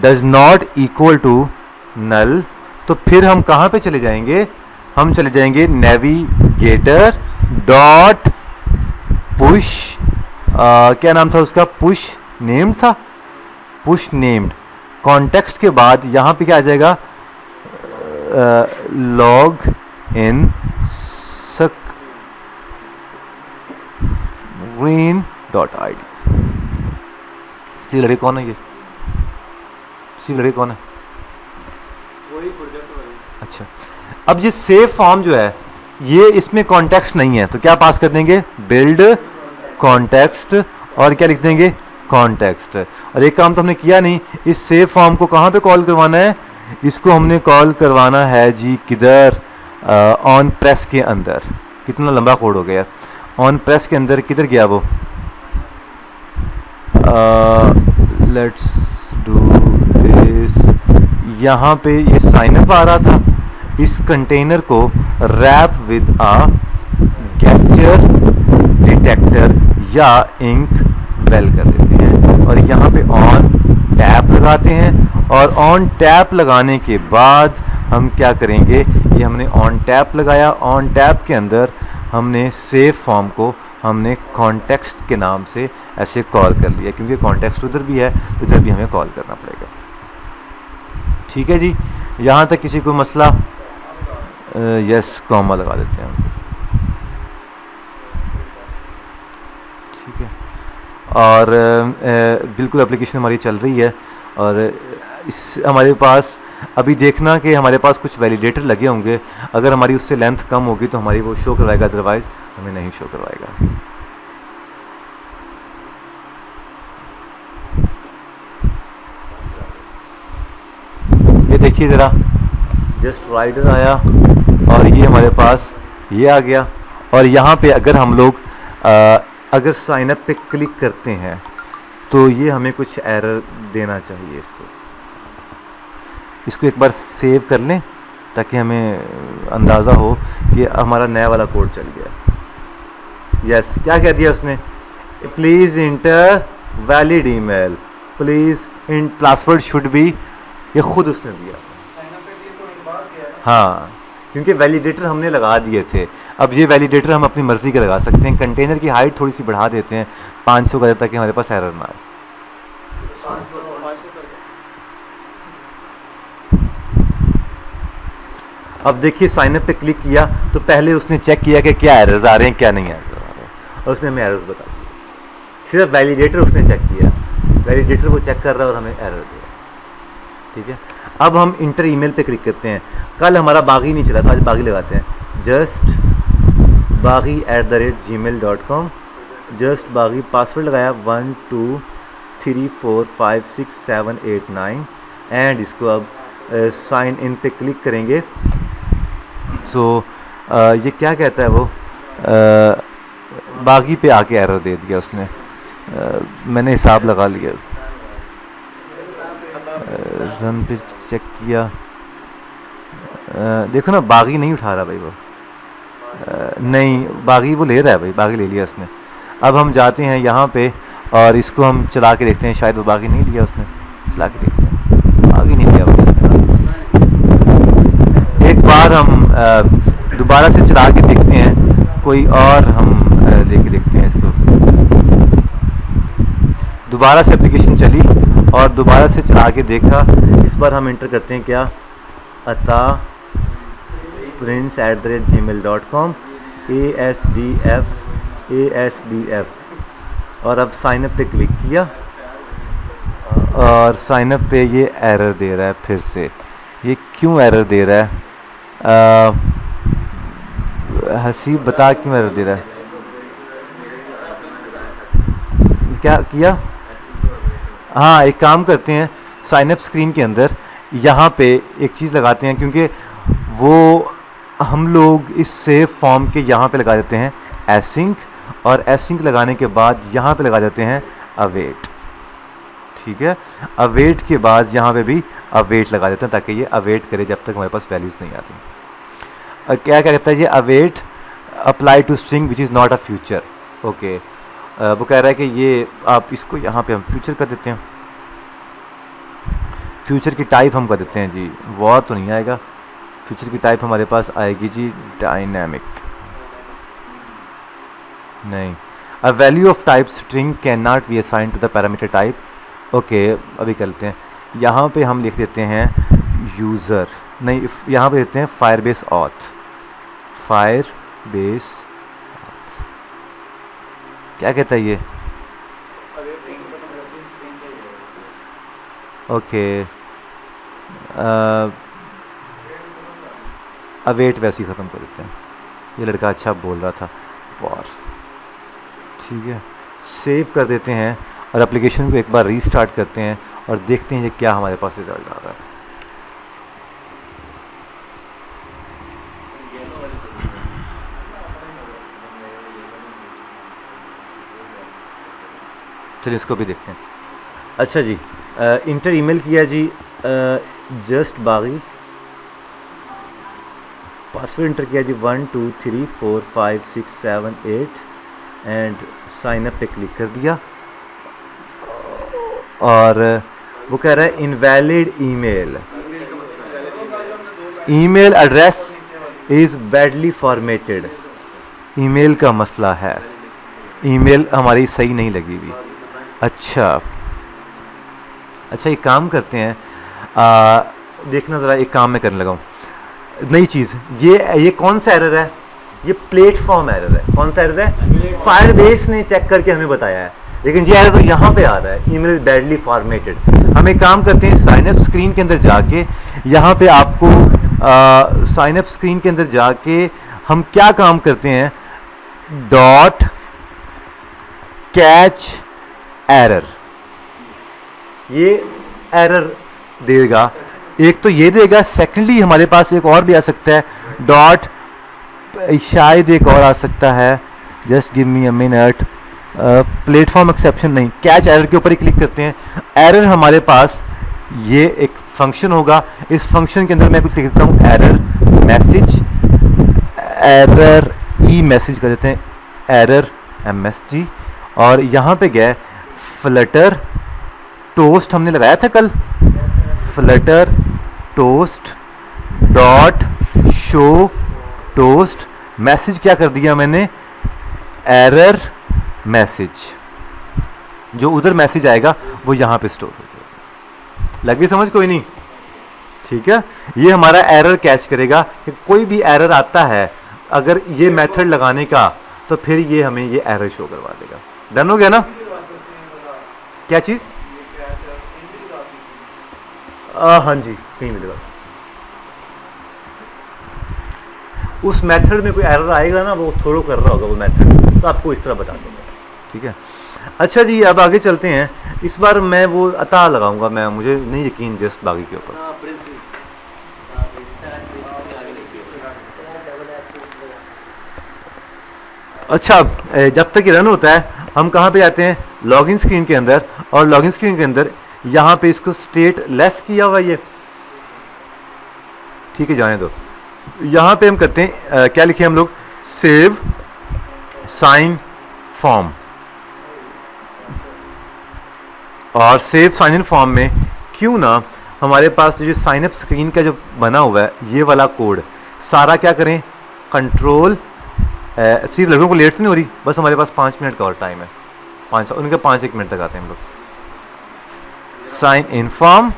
does not equal to null. तो फिर हम कहाँ पे चले जाएंगे, हम चले जाएंगे नेविगेटर डॉट पुश, क्या नाम था उसका, पुश नेम्ड था, पुश नेम्ड कॉन्टेक्स्ट के बाद यहाँ पे क्या आ जाएगा, log in screen dot I D. ये लड़के कौन है, ये लड़के कौन है, वही प्रोजेक्ट वाली। अच्छा, अब ये सेव फॉर्म जो है ये इसमें कॉन्टेक्स्ट नहीं है, तो क्या पास कर देंगे, बिल्ड कॉन्टेक्स्ट, और क्या लिख देंगे, कॉन्टेक्स्ट। और एक काम तो हमने किया नहीं, इस सेव फॉर्म को कहाँ पे कॉल करवाना है, इसको हमने कॉल करवाना है जी किधर, ऑन प्रेस के अंदर। कितना लंबा कोड हो गया, ऑन प्रेस के अंदर किधर गया वो, लेट्स डू दिस, यहाँ पे ये साइनअप आ रहा था, इस कंटेनर को wrap with a gesture detector या इंक वेल कर देते हैं, और यहाँ पे ऑन टैप लगाते हैं, और ऑन टैप लगाने के बाद हम क्या करेंगे, ये हमने ऑन टैप लगाया, ऑन टैप के अंदर हमने सेव फॉर्म को हमने कॉन्टेक्स्ट के नाम से ऐसे कॉल कर लिया, क्योंकि कॉन्टेक्स्ट उधर भी है, उधर भी हमें कॉल करना पड़ेगा। ठीक है जी, यहाँ तक किसी को मसला, यस कॉमा लगा देते हैं हम, ठीक है। और बिल्कुल एप्लीकेशन हमारी चल रही है, और इस हमारे पास अभी देखना कि हमारे पास कुछ वैलिडेटर लगे होंगे, अगर हमारी उससे लेंथ कम होगी तो हमारी वो शो करवाएगा, अदरवाइज हमें नहीं शो करवाएगा। ये देखिए ज़रा, जस्ट राइडर आया और ये हमारे पास ये आ गया, और यहाँ पे अगर हम लोग अगर साइन अप पे क्लिक करते हैं तो ये हमें कुछ एरर देना चाहिए। इसको एक बार सेव कर लें ताकि हमें अंदाज़ा हो कि हमारा नया वाला कोड चल गया। यस, क्या कह दिया उसने, please inter valid email, please in password should B, ये खुद उसने दिया। हाँ, क्योंकि वैलिडेटर हमने लगा दिए थे, अब ये वैलिडेटर हम अपनी मर्ज़ी के लगा सकते हैं। कंटेनर की हाइट थोड़ी सी बढ़ा देते हैं 500 का, ताकि हमारे पास एरर ना आए। अब देखिए साइनअप पे क्लिक किया तो पहले उसने चेक किया कि क्या एरर्स आ रहे हैं क्या नहीं आ रहे हैं, और उसने हमें एरर्स बता दिए। सिर्फ वैलिडेटर उसने चेक किया, वैलिडेटर वो चेक कर रहा है और हमें एरर दे रहा है। ठीक है, अब हम इंटर ईमेल पे क्लिक करते हैं। कल हमारा बागी नहीं चला था, आज बागी लगाते हैं। जस्ट बागी @gmail.com, जस्ट बागी, पासवर्ड लगाया 1 2 3 4 5 6 7 8 9, एंड इसको अब साइन इन पे क्लिक करेंगे। सो ये क्या कहता है वो, बागी पे आके एरर दे दिया उसने, मैंने हिसाब लगा लिया, रन पे चेक किया, देखो ना बागी नहीं उठा रहा भाई वो, नहीं बागी वो ले रहा है भाई, बागी ले लिया उसने। अब हम जाते हैं यहाँ पे और इसको हम चला के देखते हैं, शायद वो बागी नहीं लिया उसने, चला के देखते हैं, बागी नहीं लिया भाई उसने। एक बार हम दोबारा से चला के देखते हैं, कोई और हम लेके देखते हैं इसको। दोबारा से एप्लीकेशन चली और दोबारा से चला के देखा। इस बार हम इंटर करते हैं क्या, अता prince@gmail.com ASDF, और अब साइनअप पे क्लिक किया और साइनअप पे ये एरर दे रहा है फिर से। ये क्यों एरर दे रहा है, हसीब बता क्यों एरर दे रहा है, क्या किया। हाँ, एक काम करते हैं, साइनअप स्क्रीन के अंदर यहाँ पे एक चीज़ लगाते हैं, क्योंकि वो हम लोग इस सेव फॉर्म के यहाँ पे लगा देते हैं एसिंक, और एसिंक लगाने के बाद यहाँ पे लगा देते हैं अवेट। ठीक है। अवेट के बाद यहाँ पे भी अवेट लगा देते हैं ताकि ये अवेट करे जब तक हमारे पास वैल्यूज़ नहीं आती। क्या क्या कहता है ये, await apply to string which is not a future. Okay, वो कह रहा है कि ये आप इसको यहाँ पे हम फ्यूचर कर देते हैं, फ्यूचर की टाइप हम कर देते हैं जी, वॉर तो नहीं आएगा, फ्यूचर की टाइप हमारे पास आएगी जी डायनेमिक। नहीं, a value of type string can not be assign to the parameter type. Okay, अभी करते हैं, यहाँ पे हम लिख देते हैं यूज़र, नहीं यहाँ पे देते हैं फायरबेस ऑथ, फायरबेस क्या कहता है ये, ओके अवेट वैसे ही ख़त्म कर देते हैं। ये लड़का अच्छा बोल रहा था, वॉर, ठीक है। सेव कर देते हैं और एप्लीकेशन को एक बार रीस्टार्ट करते हैं और देखते हैं ये क्या हमारे पास रिजल्ट आ रहा है। चलिए इसको भी देखते हैं। अच्छा जी, इंटर ईमेल किया जी, जस्ट बागी, पासवर्ड इंटर किया जी 1 2 3 4 5 6 7 8 एंड साइन अप पे क्लिक कर दिया और वो कह रहा है invalid email, email address is badly formatted. Email का मसला है, ईमेल हमारी सही नहीं लगी हुई। अच्छा, एक काम करते हैं, देखना ज़रा, एक काम मैं करने लगा हूँ, नई चीज़, ये कौन सा एरर है, ये प्लेटफॉर्म एरर है। कौन सा एरर है, फायरबेस ने चेक करके हमें बताया है, लेकिन ये एरर तो यहाँ पे आ रहा है, ईमेल इज बैडली फॉर्मेटेड। हम एक काम करते हैं, साइन अप स्क्रीन के अंदर जाके, यहाँ पे आपको साइन अप स्क्रीन के अंदर जाके हम क्या काम करते हैं, डॉट कैच एरर, ये एरर देगा, एक तो ये देगा, सेकेंडली हमारे पास एक और भी आ सकता है, डॉट, शायद एक और आ सकता है, just give me a minute, platform exception नहीं, कैच एरर के ऊपर ही क्लिक करते हैं। एरर हमारे पास ये एक फंक्शन होगा, इस फंक्शन के अंदर मैं कुछ लिख देता हूँ, एरर मैसेज, एरर ई मैसेज कर देते हैं, एरर MSG, और यहाँ पे गए फ्लटर टोस्ट, हमने लगाया था कल, Flutter toast dot show toast, message क्या कर दिया मैंने, एरर मैसेज, जो उधर मैसेज आएगा वो यहाँ पे स्टोर हो जाएगा। लग गई समझ कोई नहीं, ठीक है। ये हमारा एरर कैच करेगा कि कोई भी एरर आता है अगर ये मेथड लगाने का, तो फिर ये हमें ये एरर शो करवा देगा। डन हो गया ना, क्या चीज़, हाँ जी, कहीं मिलेगा, उस मेथड में कोई एरर आएगा ना, वो थ्रो कर रहा होगा वो मेथड, तो आपको इस तरह बता दूंगा, ठीक है। अच्छा जी, अब आगे चलते हैं, इस बार मैं वो अता लगाऊंगा, मैं मुझे नहीं यकीन जस्ट बागी के ऊपर। अच्छा, जब तक ये रन होता है हम कहाँ पे जाते हैं, लॉगिन स्क्रीन के अंदर, और लॉगिन स्क्रीन के अंदर यहाँ पे इसको स्टेट लेस किया हुआ ये, ठीक है, जाने दो। यहाँ पे हम करते हैं, क्या लिखे हम लोग, सेव साइन फॉर्म, और सेव साइन इन फॉर्म में क्यों ना हमारे पास जो साइन अप स्क्रीन का जो बना हुआ है ये वाला कोड सारा क्या करें, कंट्रोल, सिर्फ लड़कों को लेट तो नहीं हो रही, बस हमारे पास 5 मिनट का और टाइम है, उनके 5-1 मिनट तक आते हैं हम लोग। साइन इन फॉर्म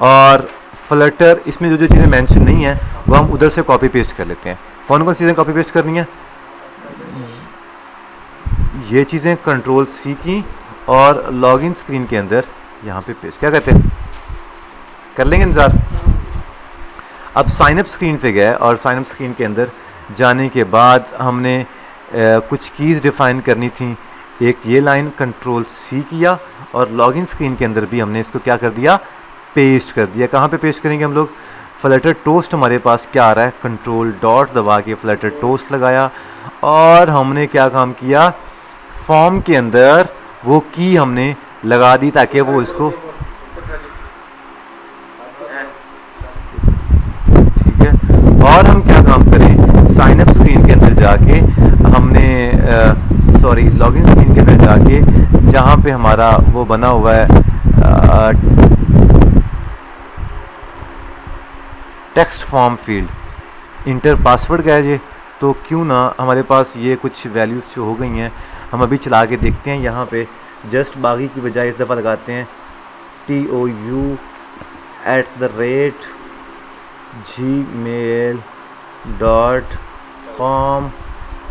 और फ्लटर, इसमें जो जो चीज़ें मेंशन नहीं है वो हम उधर से कॉपी पेस्ट कर लेते हैं। कौन कौन सी चीज़ें कॉपी पेस्ट करनी है, ये चीज़ें कंट्रोल C की, और लॉगिन स्क्रीन के अंदर यहाँ पे पेस्ट, क्या कहते हैं, कर लेंगे इंतज़ार। अब साइन अप स्क्रीन पे गए और साइन अप स्क्रीन के अंदर जाने के बाद हमने कुछ कीज़ डिफ़ाइन करनी थी, एक ये लाइन कंट्रोल C किया, और लॉगिन स्क्रीन के अंदर भी हमने इसको क्या कर दिया, पेस्ट कर दिया। कहाँ पे पेस्ट करेंगे हम लोग, फ्लटर टोस्ट हमारे पास क्या आ रहा है, कंट्रोल डॉट दबा के फ्लटर टोस्ट लगाया, और हमने क्या काम किया, फॉर्म के अंदर वो की हमने लगा दी ताकि वो इसको, ठीक है। और हम क्या काम करें, साइन अप स्क्रीन के अंदर जाके हमने सॉरी लॉगिन स्क्रीन के अंदर जाके जहाँ पे हमारा वो बना हुआ है text form field, inter password का है ये, तो क्यों ना हमारे पास ये कुछ वैल्यूज़ जो हो गई हैं हम अभी चला के देखते हैं। यहाँ पे जस्ट बागी की बजाय इस दफ़ा लगाते हैं TOU@gmail.com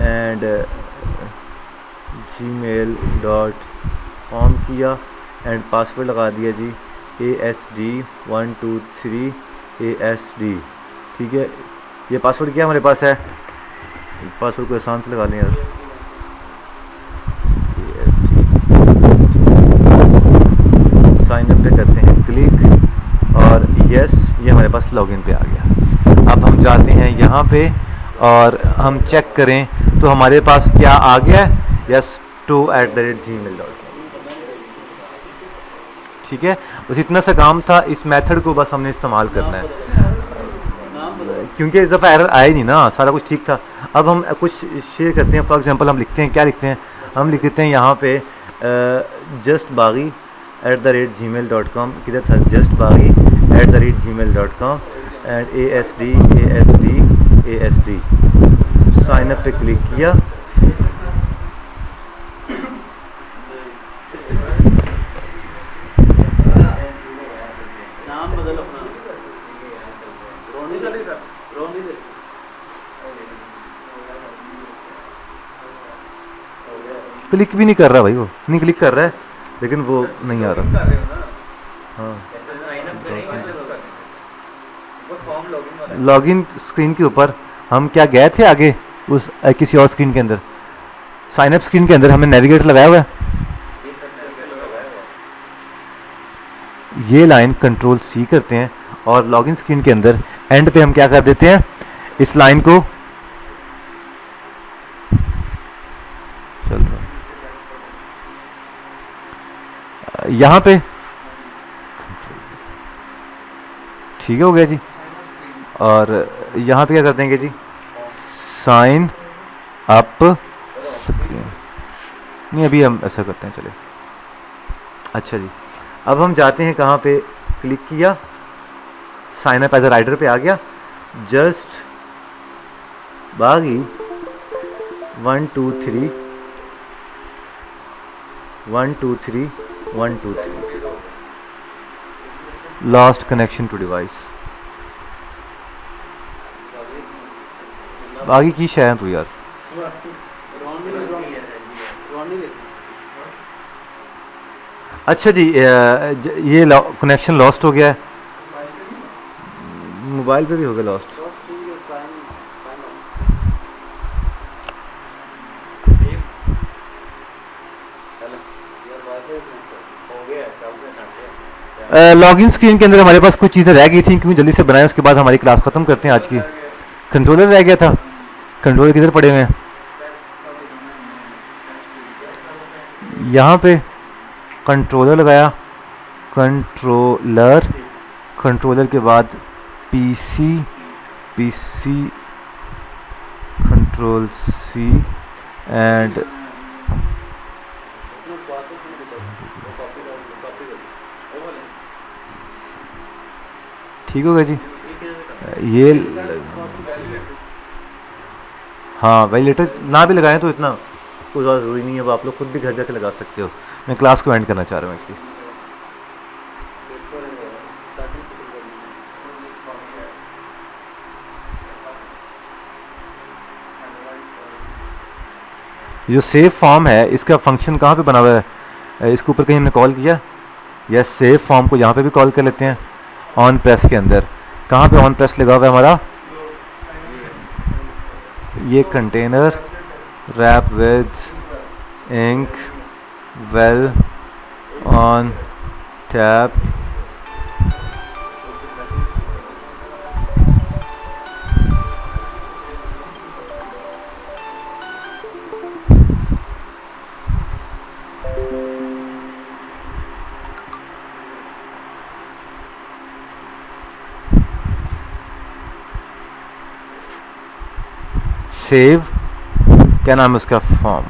एंड gmail.com किया एंड पासवर्ड लगा दिया जी ASD123 ASD, ठीक है। ये पासवर्ड क्या हमारे पास है, पासवर्ड को आसान से लगा लें यार, साइन अप पे करते हैं क्लिक और यस, ये हमारे पास लॉगिन पे आ गया। अब हम जाते हैं यहाँ पे और हम चेक करें तो हमारे पास क्या आ गया, यस to@gmail.com, ठीक है। बस इतना सा काम था, इस मेथड को बस हमने इस्तेमाल करना है क्योंकि इस दफ़ा एरर आया नहीं ना, सारा कुछ ठीक था। अब हम कुछ शेयर करते हैं, फॉर एग्जांपल हम लिखते हैं, क्या लिखते हैं, हम लिख देते हैं यहाँ पे जस्ट बागी @gmail.com, किधर था, जस्ट बागी @gmail.com and ASD sign up पे क्लिक किया। नाम बदल अपना, Roni sir, Roni sir. Click भी नहीं कर रहा भाई, वो नहीं क्लिक कर रहा है लेकिन वो नहीं आ रहा। हाँ, लॉगिन स्क्रीन के ऊपर हम क्या गए थे आगे उस किसी और स्क्रीन के अंदर, साइन अप स्क्रीन के अंदर हमने नेविगेटर लगाया हुआ है। ये लाइन कंट्रोल C करते हैं और लॉगिन स्क्रीन के अंदर एंड पे हम क्या कर देते हैं, इस लाइन को चल रहा यहाँ पे, ठीक हो गया जी। और यहाँ पे क्या कर देंगे जी, साइन अप स्क्रीन, नहीं अभी हम ऐसा करते हैं, चले। अच्छा जी, अब हम जाते हैं कहाँ पे, क्लिक किया, sign up as a rider पे आ गया, जस्ट बागी 123 लॉस्ट कनेक्शन टू डिवाइस। बागी की शायद तू यार, अच्छा जी, ये कनेक्शन लॉस्ट हो गया है, मोबाइल पे भी हो गया लॉस्ट। लॉगिन स्क्रीन के अंदर हमारे पास कुछ चीज़ें रह गई थी, क्योंकि जल्दी से बनाए, उसके बाद हमारी क्लास ख़त्म करते हैं आज की। कंट्रोलर रह गया था, कंट्रोलर किधर पड़े हुए हैं, यहाँ पे कंट्रोलर लगाया, कंट्रोलर के बाद पीसी कंट्रोल C एंड ठीक हो गया जी। ये हाँ वैलिडेटर ना भी लगाएं तो इतना कोई ज़्यादा ज़रूरी नहीं है, वो आप लोग खुद भी घर जाके लगा सकते हो। मैं क्लास को एंड करना चाह रहा हूँ एक्चुअली। जो सेव फॉर्म है इसका फंक्शन कहाँ पे बना हुआ है, इसके ऊपर कहीं हमने कॉल किया, या सेव फॉर्म को यहाँ पे भी कॉल कर लेते हैं। ऑन प्रेस के अंदर कहाँ पे ऑन प्रेस लगा हुआ है हमारा, ये container wrap with inkwell on tap, save, क्या नाम है उसका, फॉर्म।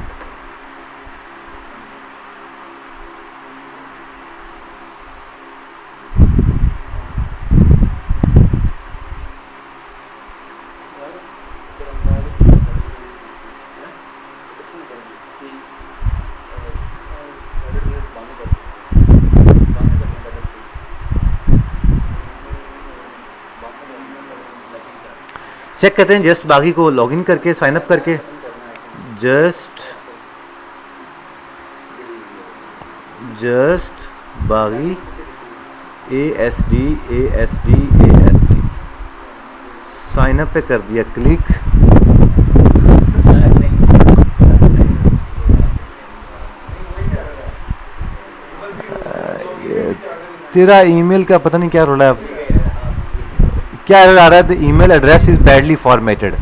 चेक करते हैं जस्ट बागी को लॉगिन करके, साइन अप करके, जस्ट बागी ASD साइन अप पे कर दिया क्लिक। तेरा ईमेल का पता नहीं क्या रोला है, क्या एरर आ रहा है, the email address is badly formatted.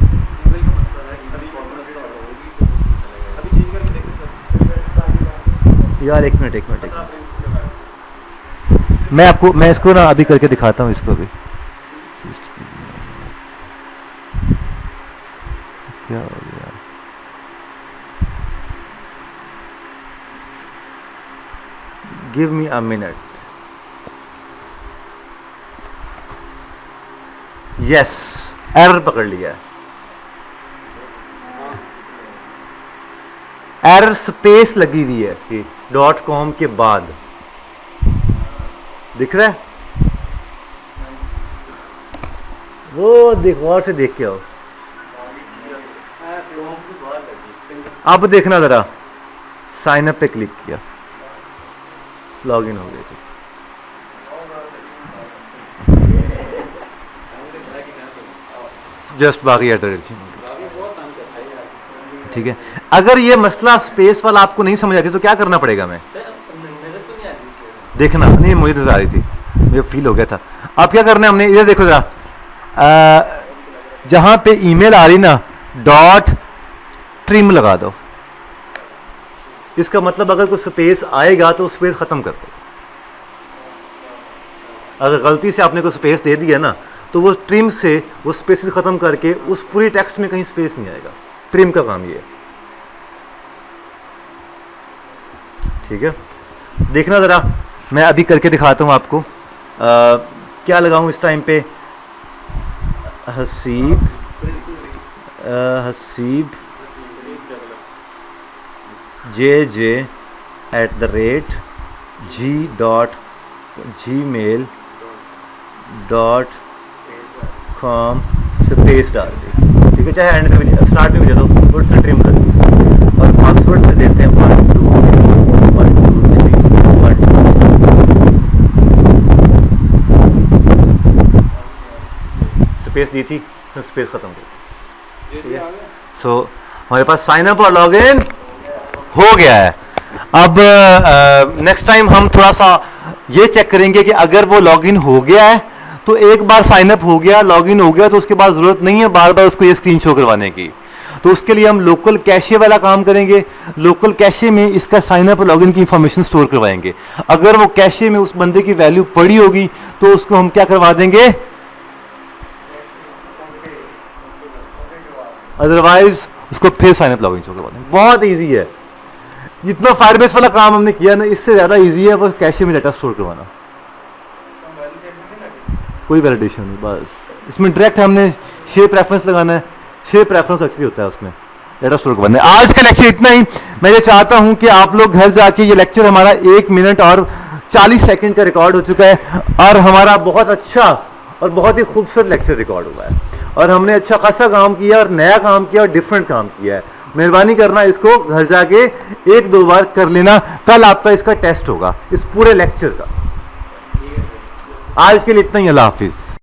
यार एक मिनट मैं इसको ना अभी करके दिखाता हूँ, इसको भी क्या हो गया। Give me a minute. Yes, error पकड़ लिया। एरर स्पेस लगी हुई है इसकी .com के बाद, दिख रहा है? वो देख, और से देख के आओ। अब देखना जरा, साइन अप पे क्लिक किया, लॉगिन हो गया। जस्ट बागी @ ठीक है। अगर ये मसला स्पेस वाला आपको नहीं समझ आती तो क्या करना पड़ेगा? मैं देखना नहीं, मुझे नजर आ रही थी, मुझे फील हो गया था। अब क्या करना है हमने, इधर देखो जरा, जहां पे ईमेल आ रही ना, .trim लगा दो। इसका मतलब अगर कोई स्पेस आएगा तो स्पेस खत्म कर दो। अगर गलती से आपने कोई स्पेस दे दिया ना, तो वो ट्रिम से वो स्पेसेस खत्म करके उस पूरी टेक्स्ट में कहीं स्पेस नहीं आएगा। ट्रिम का काम ये है, ठीक है। देखना जरा, मैं अभी करके दिखाता हूँ आपको। क्या लगाऊं इस टाइम पे, हसीब jj@gmail.com स्पेस डाल दी, ठीक है। चाहे एंड में भी, स्टार्ट में भी दे दो, और से ट्रिम कर दीजिए। और पासवर्ड से देते हैं 1 2 3 1 2 स्पेस दी थी तो स्पेस खत्म कर, ठीक है। सो हमारे पास साइन अप और लॉग इन हो गया है। अब नेक्स्ट टाइम हम थोड़ा सा ये चेक करेंगे कि अगर वो लॉगिन हो गया है तो एक बार साइन अप हो गया, लॉगिन हो गया, तो उसके बाद जरूरत नहीं है बार बार उसको ये स्क्रीन शो करवाने की। तो उसके लिए हम लोकल कैशे वाला काम करेंगे। लोकल कैशे में इसका साइन अप और लॉगिन की इंफॉर्मेशन स्टोर करवाएंगे। अगर वो कैशे में उस बंदे की वैल्यू पड़ी होगी तो उसको हम क्या करवा देंगे, अदरवाइज उसको फिर साइन अप लॉगिन शो करवा देंगे। बहुत ईजी है। जितना फायरबेस वाला काम हमने किया ना, इससे ज़्यादा ईजी है बस कैशे में डाटा स्टोर करवाना। कोई वैलिडेशन नहीं, बस इसमें डायरेक्ट हमने शेयर प्रेफरेंस लगाना है। शेयर प्रेफरेंस एक्चुअली होता है उसमें डाटा स्टोर करवाना है। आज का लेक्चर इतना ही। मैं ये चाहता हूं कि आप लोग घर जाके, ये लेक्चर हमारा 1 मिनट और 40 सेकंड का रिकॉर्ड हो चुका है और हमारा बहुत अच्छा और बहुत ही खूबसूरत लेक्चर रिकॉर्ड हुआ है और हमने अच्छा खासा काम किया और नया काम किया और डिफरेंट काम किया है। मेहरबानी करना, इसको घर जाके 1-2 बार कर लेना। कल आपका इसका टेस्ट होगा इस पूरे लेक्चर का। आज के लिए इतना ही। अल्लाह हाफिज।